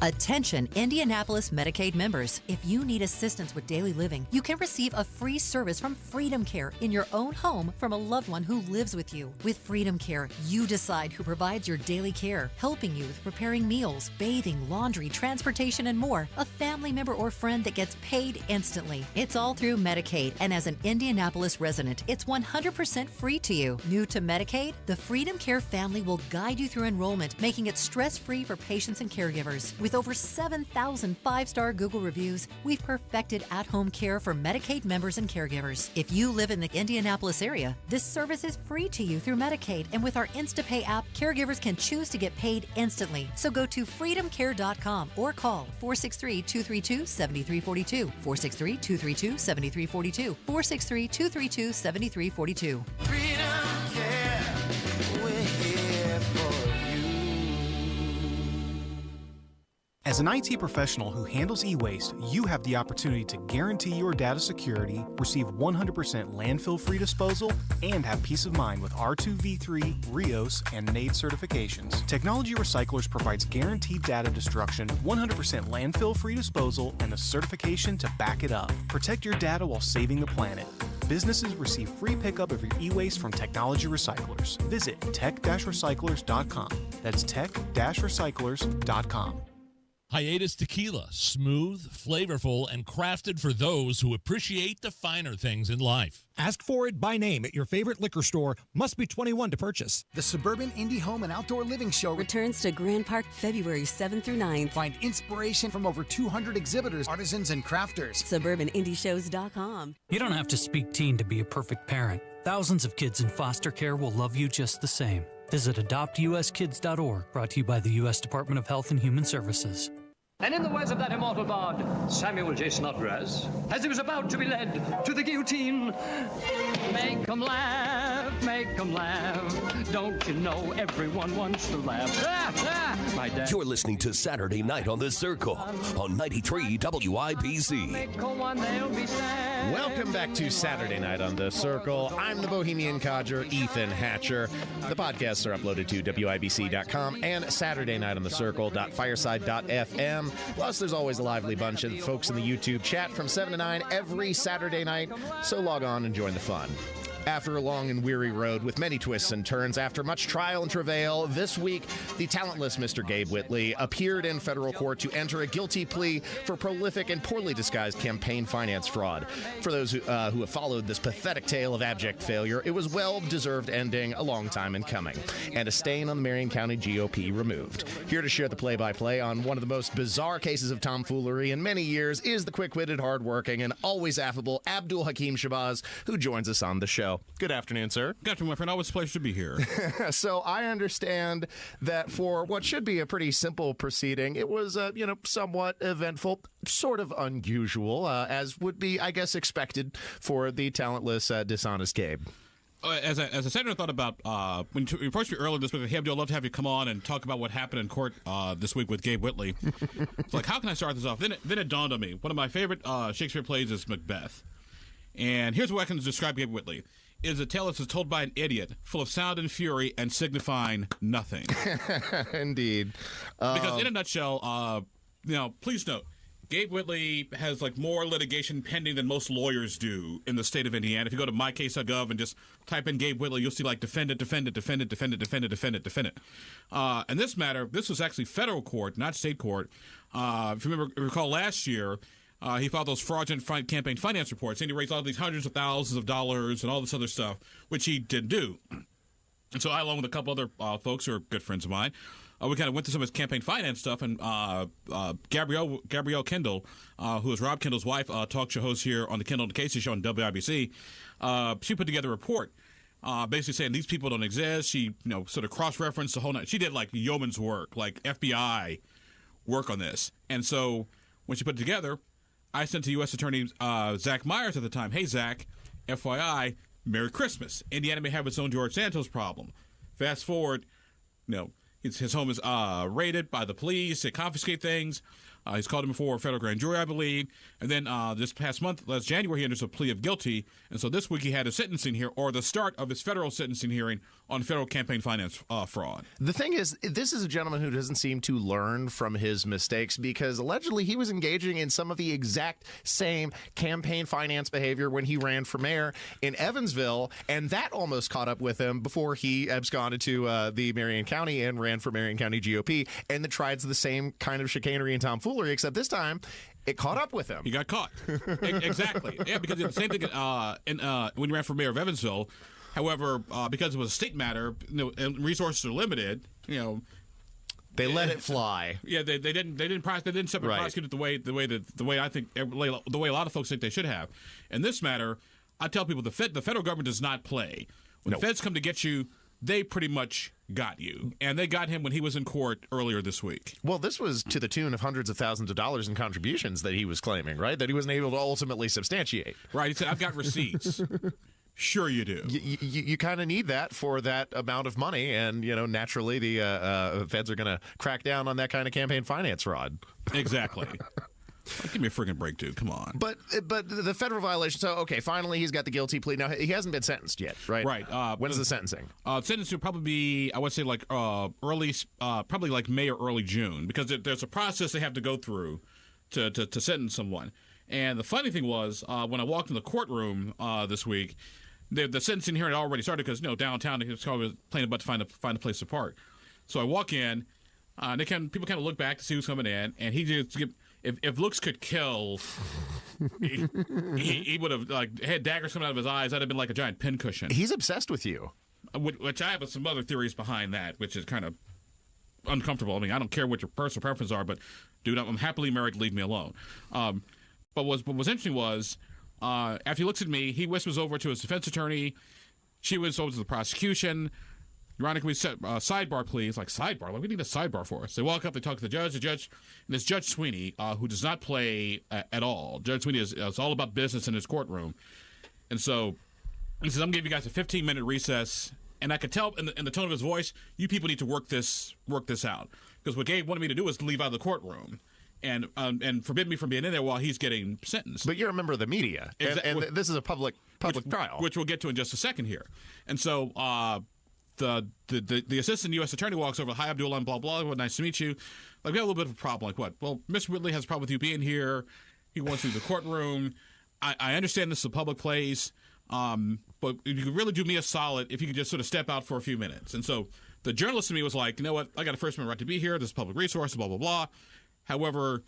Attention Indianapolis Medicaid members. If you need assistance with daily living, you can receive a free service from Freedom Care in your own home from a loved one who lives with you. With Freedom Care, you decide who provides your daily care, helping you with preparing meals, bathing, laundry, transportation, and more. A family member or friend that gets paid instantly. It's all through Medicaid, and as an Indianapolis resident, it's 100% free to you. New to Medicaid? The Freedom Care family will guide you through enrollment, making it stress-free for patients and caregivers. With over 7,000 five-star Google reviews, we've perfected at-home care for Medicaid members and caregivers. If you live in the Indianapolis area, this service is free to you through Medicaid, and with our InstaPay app, caregivers can choose to get paid instantly. So go to freedomcare.com or call 463-232-7342, 463-232-7342, 463-232-7342. Freedom Care, we're here for you. As an IT professional who handles e-waste, you have the opportunity to guarantee your data security, receive 100% landfill-free disposal, and have peace of mind with R2v3, RIOS, and NAID certifications. Technology Recyclers provides guaranteed data destruction, 100% landfill-free disposal, and the certification to back it up. Protect your data while saving the planet. Businesses receive free pickup of your e-waste from Technology Recyclers. Visit tech-recyclers.com. That's tech-recyclers.com. Hiatus Tequila, smooth, flavorful, and crafted for those who appreciate the finer things in life. Ask for it by name at your favorite liquor store. Must be 21 to purchase. The Suburban Indie Home and Outdoor Living Show returns to Grand Park February 7th through 9th. Find inspiration from over 200 exhibitors, artisans, and crafters. SuburbanIndieshows.com. You don't have to speak teen to be a perfect parent. Thousands of kids in foster care will love you just the same. Visit adoptuskids.org, brought to you by the U.S. Department of Health and Human Services. And in the words of that immortal bard, Samuel J. Snodgrass, as he was about to be led to the guillotine, make 'em laugh, don't you know everyone wants to laugh? My dad. You're listening to Saturday Night on the Circle on 93 WIBC. Welcome back to Saturday Night on the Circle. I'm the Bohemian Codger, Ethan Hatcher. The podcasts are uploaded to WIBC.com and SaturdayNightOnTheCircle.fireside.fm. Plus, there's always a lively bunch of folks in the YouTube chat from 7 to 9 every Saturday night, so log on and join the fun. After a long and weary road with many twists and turns, after much trial and travail, this week, the talentless Mr. Gabe Whitley appeared in federal court to enter a guilty plea for prolific and poorly disguised campaign finance fraud. For those who have followed this pathetic tale of abject failure, it was well-deserved ending, a long time in coming, and a stain on the Marion County GOP removed. Here to share the play-by-play on one of the most bizarre cases of tomfoolery in many years is the quick-witted, hard-working, and always affable Abdul Hakim Shabazz, who joins us on the show. Good afternoon, sir. Good afternoon, my friend. Always a pleasure to be here. So I understand that for what should be a pretty simple proceeding, it was, somewhat eventful, sort of unusual, as would be, I guess, expected for the talentless, dishonest Gabe. As I sat and thought about, when you approached me earlier this week, hey, Abdul, I'd love to have you come on and talk about what happened in court this week with Gabe Whitley. It's like, how can I start this off? Then it dawned on me. One of my favorite Shakespeare plays is Macbeth. And here's what I can describe Gabe Whitley. Is a tale that is told by an idiot, full of sound and fury and signifying nothing. Indeed. Because in a nutshell, please note, Gabe Whitley has more litigation pending than most lawyers do in the state of Indiana. If you go to mycase.gov and just type in Gabe Whitley, you'll see defendant. In this matter, this was actually federal court, not state court. If you recall last year, he filed those fraudulent campaign finance reports, and he raised all these hundreds of thousands of dollars and all this other stuff, which he didn't do. And so I, along with a couple other folks who are good friends of mine, we kind of went through some of his campaign finance stuff, and Gabrielle Kendall, who is Rob Kendall's wife, talk show host here on the Kendall and Casey show on WIBC, she put together a report basically saying these people don't exist. She sort of cross-referenced the whole night. She did yeoman's work, FBI work on this. And so when she put it together, I sent to U.S. Attorney Zach Myers at the time, hey, Zach, FYI, Merry Christmas. Indiana may have its own George Santos problem. Fast forward, his home is raided by the police. They confiscate things. He's called him before a federal grand jury, I believe. And then this past month, last January, he enters a plea of guilty. And so this week he had a sentencing here, or the start of his federal sentencing hearing on federal campaign finance fraud. The thing is, this is a gentleman who doesn't seem to learn from his mistakes, because allegedly he was engaging in some of the exact same campaign finance behavior when he ran for mayor in Evansville, and that almost caught up with him before he absconded to the Marion County and ran for Marion County GOP, and then tried the same kind of chicanery and tomfoolery, except this time it caught up with him. He got caught. Exactly. Yeah, because the same thing when he ran for mayor of Evansville. However, because it was a state matter, and resources are limited, they let it fly. Yeah, they didn't separate prosecute it the way I think the way a lot of folks think they should have. In this matter, I tell people the federal government does not play. When the feds come to get you, they pretty much got you. And they got him when he was in court earlier this week. Well, this was to the tune of hundreds of thousands of dollars in contributions that he was claiming, right? That he wasn't able to ultimately substantiate. Right. He said, I've got receipts. Sure you do. You kind of need that for that amount of money. And, naturally the feds are going to crack down on that kind of campaign finance fraud. Exactly. Give me a freaking break, dude. Come on. But the federal violation. So, okay, finally he's got the guilty plea. Now, he hasn't been sentenced yet, right? Right. When is the sentencing? Sentencing will probably be, I would say, like probably like May or early June, because there's a process they have to go through to sentence someone. And the funny thing was, when I walked in the courtroom this week, the sentencing hearing had already started because, downtown, he was playing about to find a place to park. So I walk in, people kind of look back to see who's coming in, and he just if looks could kill, he would have had daggers coming out of his eyes. That'd have been like a giant pincushion. He's obsessed with you, which I have some other theories behind that, which is kind of uncomfortable. I mean, I don't care what your personal preferences are, but dude, I'm happily married. Leave me alone. But what was interesting was after he looks at me, he whispers over to his defense attorney. She whispers over to the prosecution. Ironically, we set sidebar, please. Like, sidebar? Like, we need a sidebar for us. They walk up, they talk to the judge, and it's Judge Sweeney, who does not play at all. Judge Sweeney is all about business in his courtroom. And so he says, I'm going to give you guys a 15-minute recess. And I could tell in the tone of his voice, you people need to work this out. Because what Gabe wanted me to do was to leave out of the courtroom and forbid me from being in there while he's getting sentenced. But you're a member of the media, and this is a public trial. Which we'll get to in just a second here. And so the assistant U.S. attorney walks over, hi, Abdullah, blah, blah, well, nice to meet you. Like, we have a little bit of a problem. Like, what? Well, Mr. Whitley has a problem with you being here. He wants you to the courtroom. I understand this is a public place, but you could really do me a solid if you could just sort of step out for a few minutes. And so the journalist in me was like, you know what? I got a First Amendment right to be here. This is public resource, blah, blah, blah. However,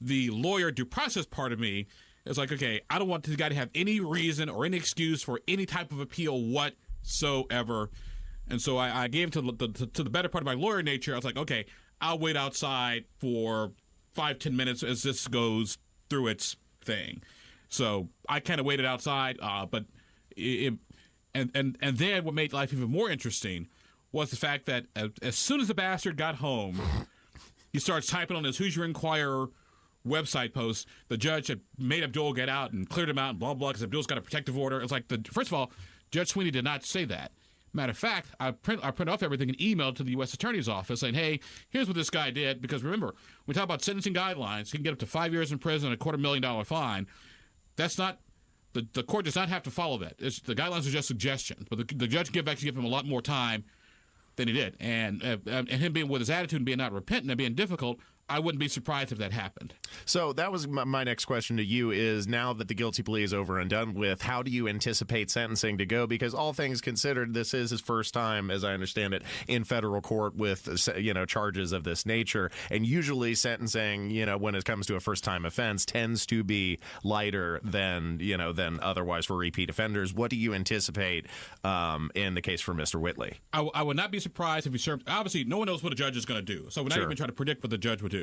the lawyer due process part of me is like, okay, I don't want this guy to have any reason or any excuse for any type of appeal whatsoever. And so I gave to the better part of my lawyer nature. I was like, okay, I'll wait outside for 5-10 minutes as this goes through its thing. So I kind of waited outside, but and then what made life even more interesting was the fact that as soon as the bastard got home, he starts typing on his Hoosier Inquirer website post. The judge had made Abdul get out and cleared him out and blah, blah, because Abdul's got a protective order. It's like, first of all, Judge Sweeney did not say that. Matter of fact, I print off everything and emailed to the U.S. Attorney's Office saying, hey, here's what this guy did. Because remember, we talk about sentencing guidelines. He can get up to 5 years in prison and a $250,000 fine. That's not, the court does not have to follow that. The guidelines are just suggestions. But the judge can actually give him a lot more time than he did. And him being with his attitude and being not repentant and being difficult, I wouldn't be surprised if that happened. So that was my next question to you is, now that the guilty plea is over and done with, how do you anticipate sentencing to go? Because all things considered, this is his first time, as I understand it, in federal court with, charges of this nature. And usually sentencing, when it comes to a first-time offense, tends to be lighter than otherwise for repeat offenders. What do you anticipate in the case for Mr. Whitley? I would not be surprised if he served. Obviously, no one knows what a judge is going to do. So we're not even trying to predict what the judge would do.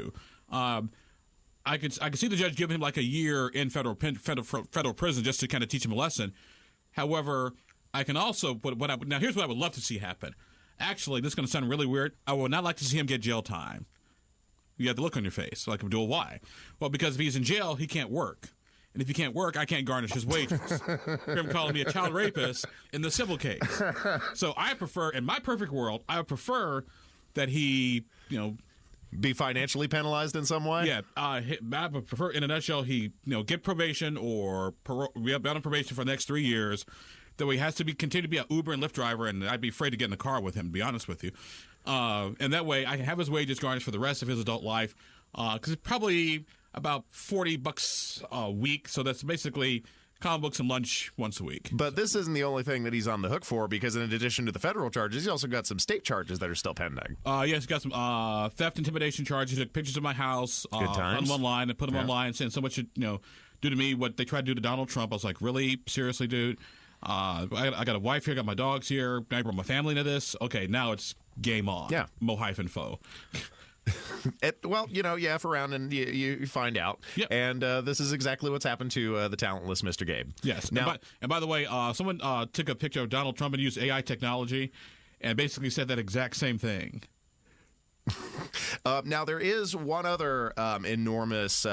I could see the judge giving him like a year in federal prison just to kind of teach him a lesson. However, I can also now here's what I would love to see happen. Actually, this is going to sound really weird. I would not like to see him get jail time. You have the look on your face. Like, Abdul, why? Well, because if he's in jail, he can't work. And if he can't work, I can't garnish his wages. Hear him calling me a child rapist in the civil case. So I prefer, in my perfect world, I would prefer that he, be financially penalized in some way? Yeah. I would prefer, in a nutshell, he, get probation or be on probation for the next 3 years. That way he has to continue to be an Uber and Lyft driver, and I'd be afraid to get in the car with him, to be honest with you. And that way I can have his wages garnished for the rest of his adult life. Because it's probably about $40 a week, so that's basically comic books and lunch once a week. But this isn't the only thing that he's on the hook for, because in addition to the federal charges, he's also got some state charges that are still pending. Yes, he's got some theft, intimidation charges. He took pictures of my house, Good times. put them online, and put them online, saying someone should, do to me what they tried to do to Donald Trump. I was like, really? Seriously, dude? I got a wife here, got my dogs here, I brought my family into this. Okay, now it's game on. Yeah. Mo-foe. Well, you F around and you find out. Yep. And this is exactly what's happened to the talentless Mr. Gabe. Yes. Now, and by the way, someone took a picture of Donald Trump and used AI technology and basically said that exact same thing. Now, there is one other enormous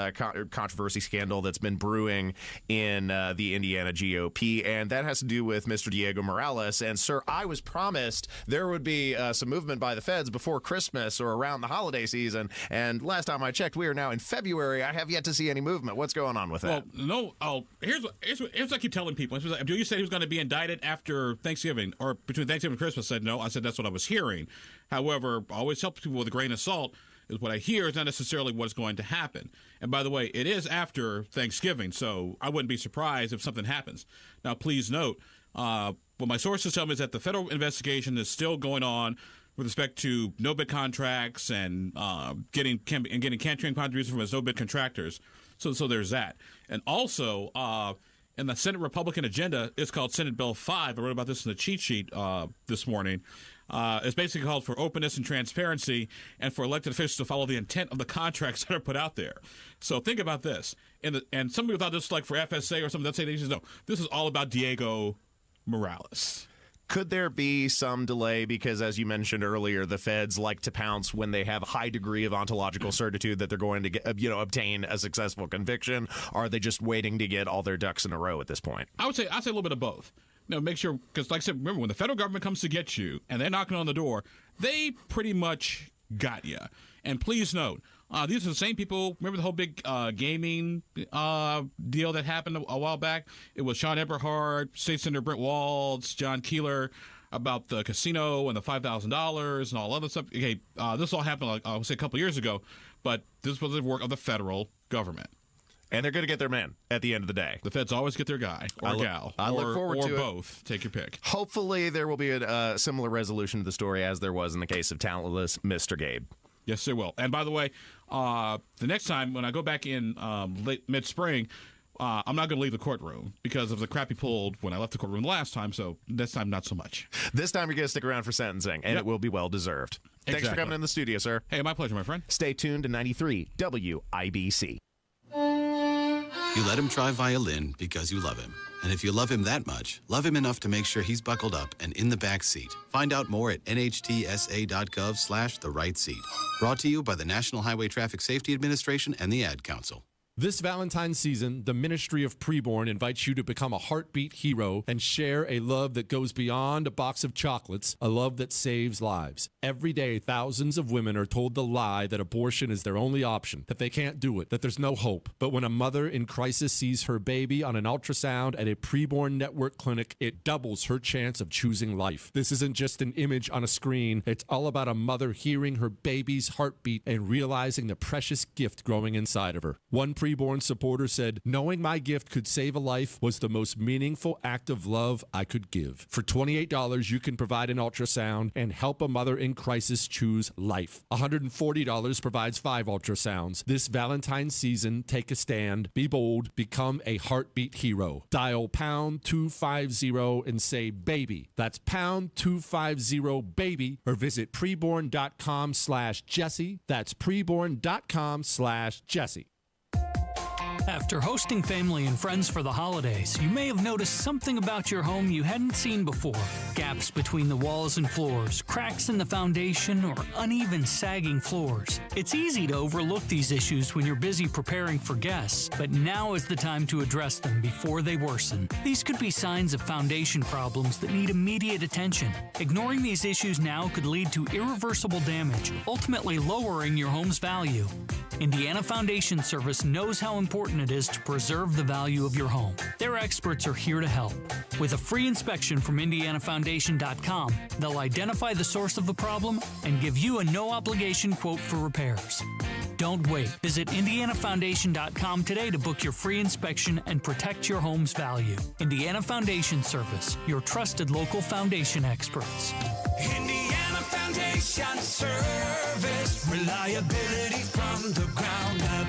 controversy scandal that's been brewing in the Indiana GOP, and that has to do with Mr. Diego Morales. And, sir, I was promised there would be some movement by the feds before Christmas or around the holiday season, and last time I checked, we are now in February. I have yet to see any movement. What's going on with that? Well, no. Here's what I keep telling people. Abdul, you said he was going to be indicted after Thanksgiving, or between Thanksgiving and Christmas. I said no. I said that's what I was hearing. However, I always tell people with a grain of salt is what I hear is not necessarily what's going to happen. And by the way, it is after Thanksgiving, so I wouldn't be surprised if something happens. Now, please note, what my sources tell me is that the federal investigation is still going on with respect to no-bid contracts and getting campaign contributions from his no-bid contractors. So there's that. And also, in the Senate Republican agenda, it's called Senate Bill 5. I wrote about this in the cheat sheet this morning. It's basically called for openness and transparency and for elected officials to follow the intent of the contracts that are put out there. So think about this. And some people thought this was like for FSA or something. That's say no, this is all about Diego Morales. Could there be some delay because, as you mentioned earlier, the feds like to pounce when they have a high degree of ontological certitude that they're going to get, obtain a successful conviction? Or are they just waiting to get all their ducks in a row at this point? I'd say a little bit of both. Make sure, because like I said, remember, when the federal government comes to get you and they're knocking on the door, they pretty much got you. And please note, these are the same people. Remember the whole big gaming deal that happened a while back? It was Sean Eberhard, State Senator Brent Walz, John Keeler about the casino and the $5,000 and all other stuff. Okay, this all happened, I would say, a couple years ago, but this was the work of the federal government. And they're going to get their man at the end of the day. The feds always get their guy or gal. I look forward to it. Or both. Take your pick. Hopefully there will be a similar resolution to the story as there was in the case of talentless Mr. Gabe. Yes, there will. And by the way, the next time when I go back in mid-spring, I'm not going to leave the courtroom because of the crap he pulled when I left the courtroom the last time. So this time, not so much. This time you're going to stick around for sentencing, and it will be well-deserved. Exactly. Thanks for coming in the studio, sir. Hey, my pleasure, my friend. Stay tuned to 93 WIBC. You let him try violin because you love him. And if you love him that much, love him enough to make sure he's buckled up and in the back seat. Find out more at nhtsa.gov/the-right-seat. Brought to you by the National Highway Traffic Safety Administration and the Ad Council. This Valentine's season, the Ministry of Preborn invites you to become a heartbeat hero and share a love that goes beyond a box of chocolates, a love that saves lives. Every day, thousands of women are told the lie that abortion is their only option, that they can't do it, that there's no hope. But when a mother in crisis sees her baby on an ultrasound at a Preborn Network clinic, it doubles her chance of choosing life. This isn't just an image on a screen. It's all about a mother hearing her baby's heartbeat and realizing the precious gift growing inside of her. One Preborn supporter said, "Knowing my gift could save a life was the most meaningful act of love I could give." For $28, you can provide an ultrasound and help a mother in crisis choose life. $140 provides 5 ultrasounds. This Valentine's season, take a stand, be bold, become a heartbeat hero. Dial pound 250 and say baby. That's pound 250 baby, or visit preborn.com/Jesse. That's preborn.com/Jesse. After hosting family and friends for the holidays, you may have noticed something about your home you hadn't seen before. Gaps between the walls and floors, cracks in the foundation, or uneven sagging floors. It's easy to overlook these issues when you're busy preparing for guests, but now is the time to address them before they worsen. These could be signs of foundation problems that need immediate attention. Ignoring these issues now could lead to irreversible damage, ultimately lowering your home's value. Indiana Foundation Service knows how important it is to preserve the value of your home. Their experts are here to help. With a free inspection from IndianaFoundation.com, they'll identify the source of the problem and give you a no-obligation quote for repairs. Don't wait. Visit IndianaFoundation.com today to book your free inspection and protect your home's value. Indiana Foundation Service, your trusted local foundation experts. Indiana Foundation Service, reliability from the ground up.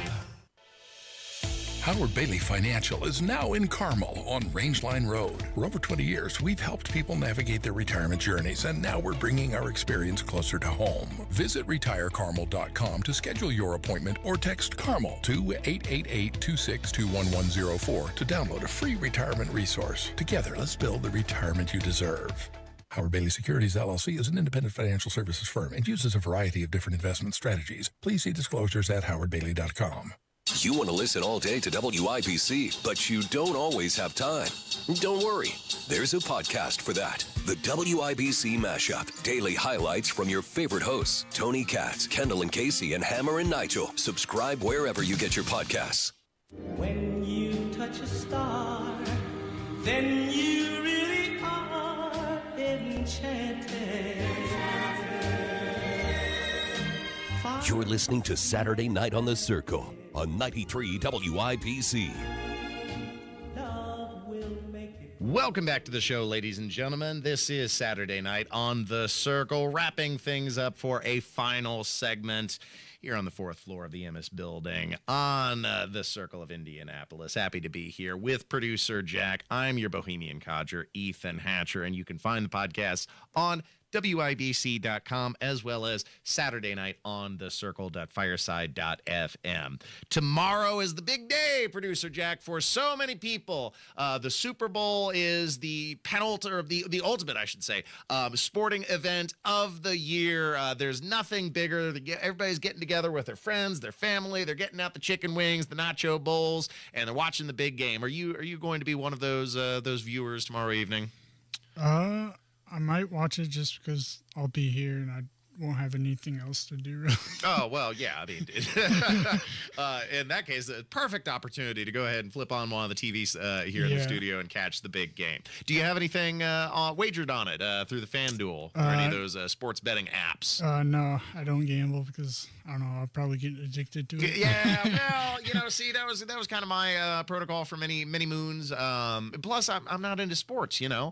Howard Bailey Financial is now in Carmel on Rangeline Road. For over 20 years, we've helped people navigate their retirement journeys, and now we're bringing our experience closer to home. Visit retirecarmel.com to schedule your appointment or text Carmel to 888-262-1104 to download a free retirement resource. Together, let's build the retirement you deserve. Howard Bailey Securities, LLC is an independent financial services firm and uses a variety of different investment strategies. Please see disclosures at howardbailey.com. You want to listen all day to WIBC, but you don't always have time. Don't worry. There's a podcast for that. The WIBC Mashup. Daily highlights from your favorite hosts, Tony Katz, Kendall and Casey, and Hammer and Nigel. Subscribe wherever you get your podcasts. When you touch a star, then you really are enchanted. You're listening to Saturday Night on the Circle on 93 WIBC. Welcome back to the show, ladies and gentlemen. This is Saturday Night on the Circle, wrapping things up for a final segment here on the fourth floor of the Emmis building on the Circle of Indianapolis. Happy to be here with producer Jack. I'm your Bohemian codger, Ethan Hatcher, and you can find the podcast on WIBC.com as well as Saturday night on the circle.fireside.fm. Tomorrow is the big day, producer Jack, for so many people. The Super Bowl is the penultimate, the ultimate, I should say, sporting event of the year. There's nothing bigger. Everybody's getting together with their friends, their family. They're getting out the chicken wings, the nacho bowls, and they're watching the big game. Are you going to be one of those viewers tomorrow evening? I might watch it just because I'll be here and I won't have anything else to do, really. Oh, well, yeah. I mean, in that case, a perfect opportunity to go ahead and flip on one of the TVs here in the studio and catch the big game. Do you have anything wagered on it through the FanDuel or any of those sports betting apps? No, I don't gamble because, I don't know, I'll probably get addicted to it. Yeah, well, see, that was kind of my protocol for many moons. Plus, I'm not into sports, Yeah.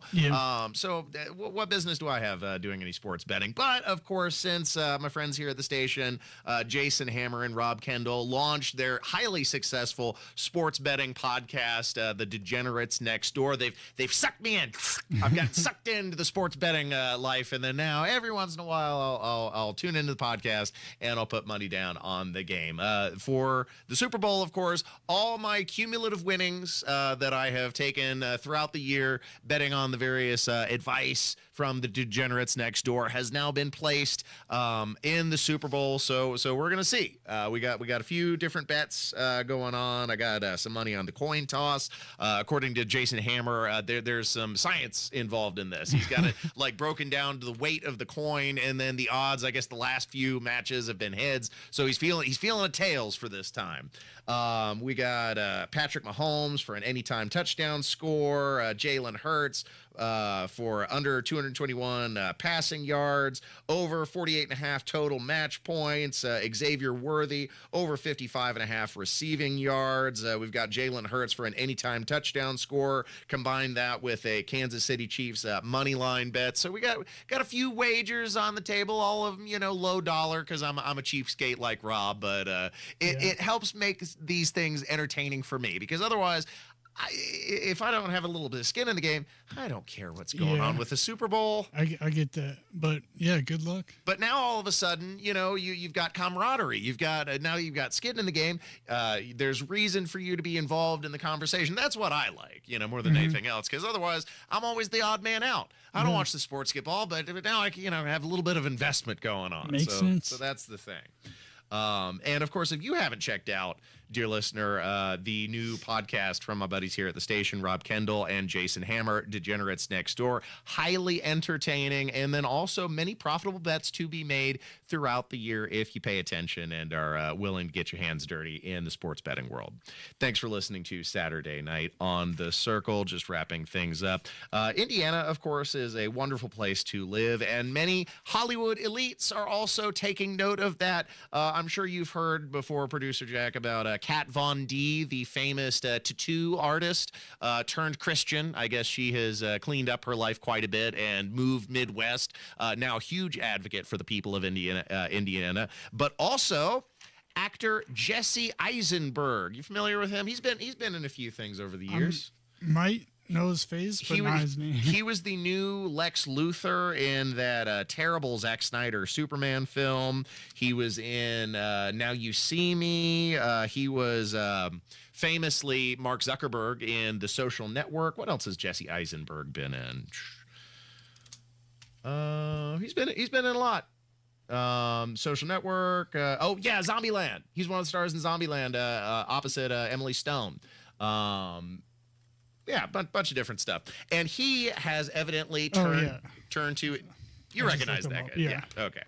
So what business do I have doing any sports betting? But, of course, since my friends here at the station, Jason Hammer and Rob Kendall, launched their highly successful sports betting podcast, The Degenerates Next Door. They've sucked me in. I've got sucked into the sports betting life, and then now every once in a while I'll tune into the podcast and I'll put money down on the game. For the Super Bowl, of course, all my cumulative winnings that I have taken throughout the year betting on the various advice from the Degenerates Next Door has now been placed in the Super Bowl. So we're gonna see. We got a few different bets going on. I got some money on the coin toss. According to Jason Hammer, there's some science involved in this. He's got it like broken down to the weight of the coin, and then the odds. I guess the last few matches have been heads, so he's feeling a tails for this time. We got Patrick Mahomes for an anytime touchdown score. Jalen Hurts for under 221 passing yards, over 48.5 total match points. Xavier Worthy over 55.5 receiving yards. We've got Jalen Hurts for an anytime touchdown score. Combine that with a Kansas City Chiefs money line bet. So we got a few wagers on the table, all of them, low dollar because I'm a cheapskate like Rob, but it helps make these things entertaining for me because otherwise if I don't have a little bit of skin in the game, I don't care what's going on with the Super Bowl. I get that, but yeah, good luck. But now all of a sudden, you've got camaraderie. You've got now you've got skin in the game. There's reason for you to be involved in the conversation. That's what I like, more than anything else. Because otherwise, I'm always the odd man out. I don't watch the sports get ball, but now I have a little bit of investment going on. Makes sense. So that's the thing. And of course, if you haven't checked out, dear listener, the new podcast from my buddies here at the station, Rob Kendall and Jason Hammer, Degenerates Next Door, highly entertaining, and then also many profitable bets to be made throughout the year if you pay attention and are willing to get your hands dirty in the sports betting world. Thanks for listening to Saturday Night on the Circle. Just wrapping things up. Indiana, of course, is a wonderful place to live, and many Hollywood elites are also taking note of that. I'm sure you've heard before, Producer Jack, about Kat Von D, the famous tattoo artist turned Christian. I guess she has cleaned up her life quite a bit and moved Midwest. Now a huge advocate for the people of Indiana, but also actor Jesse Eisenberg. You familiar with him? He's been in a few things over the years. Might know his face, but not his name. He was the new Lex Luthor in that terrible Zack Snyder Superman film. He was in Now You See Me. He was famously Mark Zuckerberg in The Social Network. What else has Jesse Eisenberg been in? He's been in a lot. Social Network. Zombieland. He's one of the stars in Zombieland, opposite Emily Stone. Yeah, a bunch of different stuff. And he has evidently turned to... You recognize that guy? Yeah. Okay.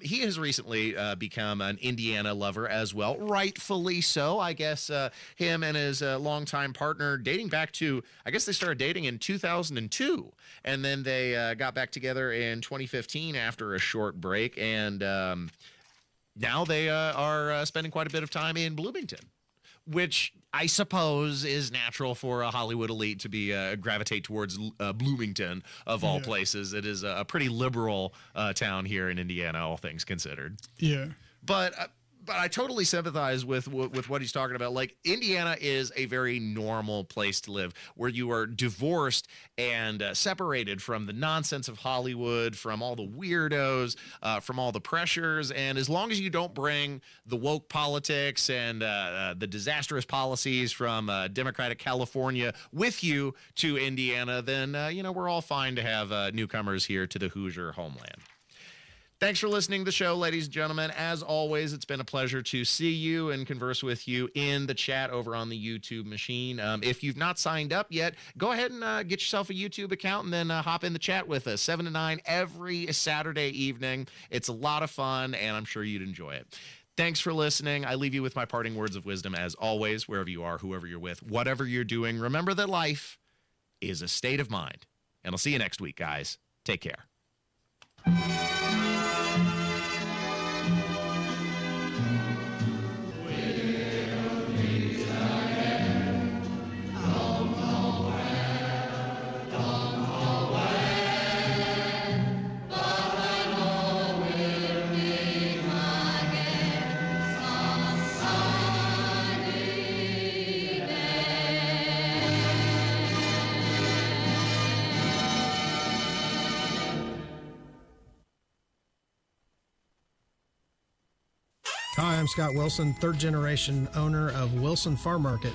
He has recently become an Indiana lover as well, rightfully so. I guess him and his longtime partner, dating back to, I guess they started dating in 2002, and then they got back together in 2015 after a short break, and now they are spending quite a bit of time in Bloomington, which I suppose is natural for a Hollywood elite to be gravitate towards Bloomington, of all places. It is a pretty liberal town here in Indiana, all things considered. Yeah. But I totally sympathize with what he's talking about. Like, Indiana is a very normal place to live, where you are divorced and separated from the nonsense of Hollywood, from all the weirdos, from all the pressures. And as long as you don't bring the woke politics and the disastrous policies from Democratic California with you to Indiana, then, we're all fine to have newcomers here to the Hoosier homeland. Thanks for listening to the show, ladies and gentlemen. As always, it's been a pleasure to see you and converse with you in the chat over on the YouTube machine. If you've not signed up yet, go ahead and get yourself a YouTube account and then hop in the chat with us, 7 to 9 every Saturday evening. It's a lot of fun, and I'm sure you'd enjoy it. Thanks for listening. I leave you with my parting words of wisdom, as always, wherever you are, whoever you're with, whatever you're doing. Remember that life is a state of mind. And I'll see you next week, guys. Take care. Hi, I'm Scott Wilson, third generation owner of Wilson Farm Market.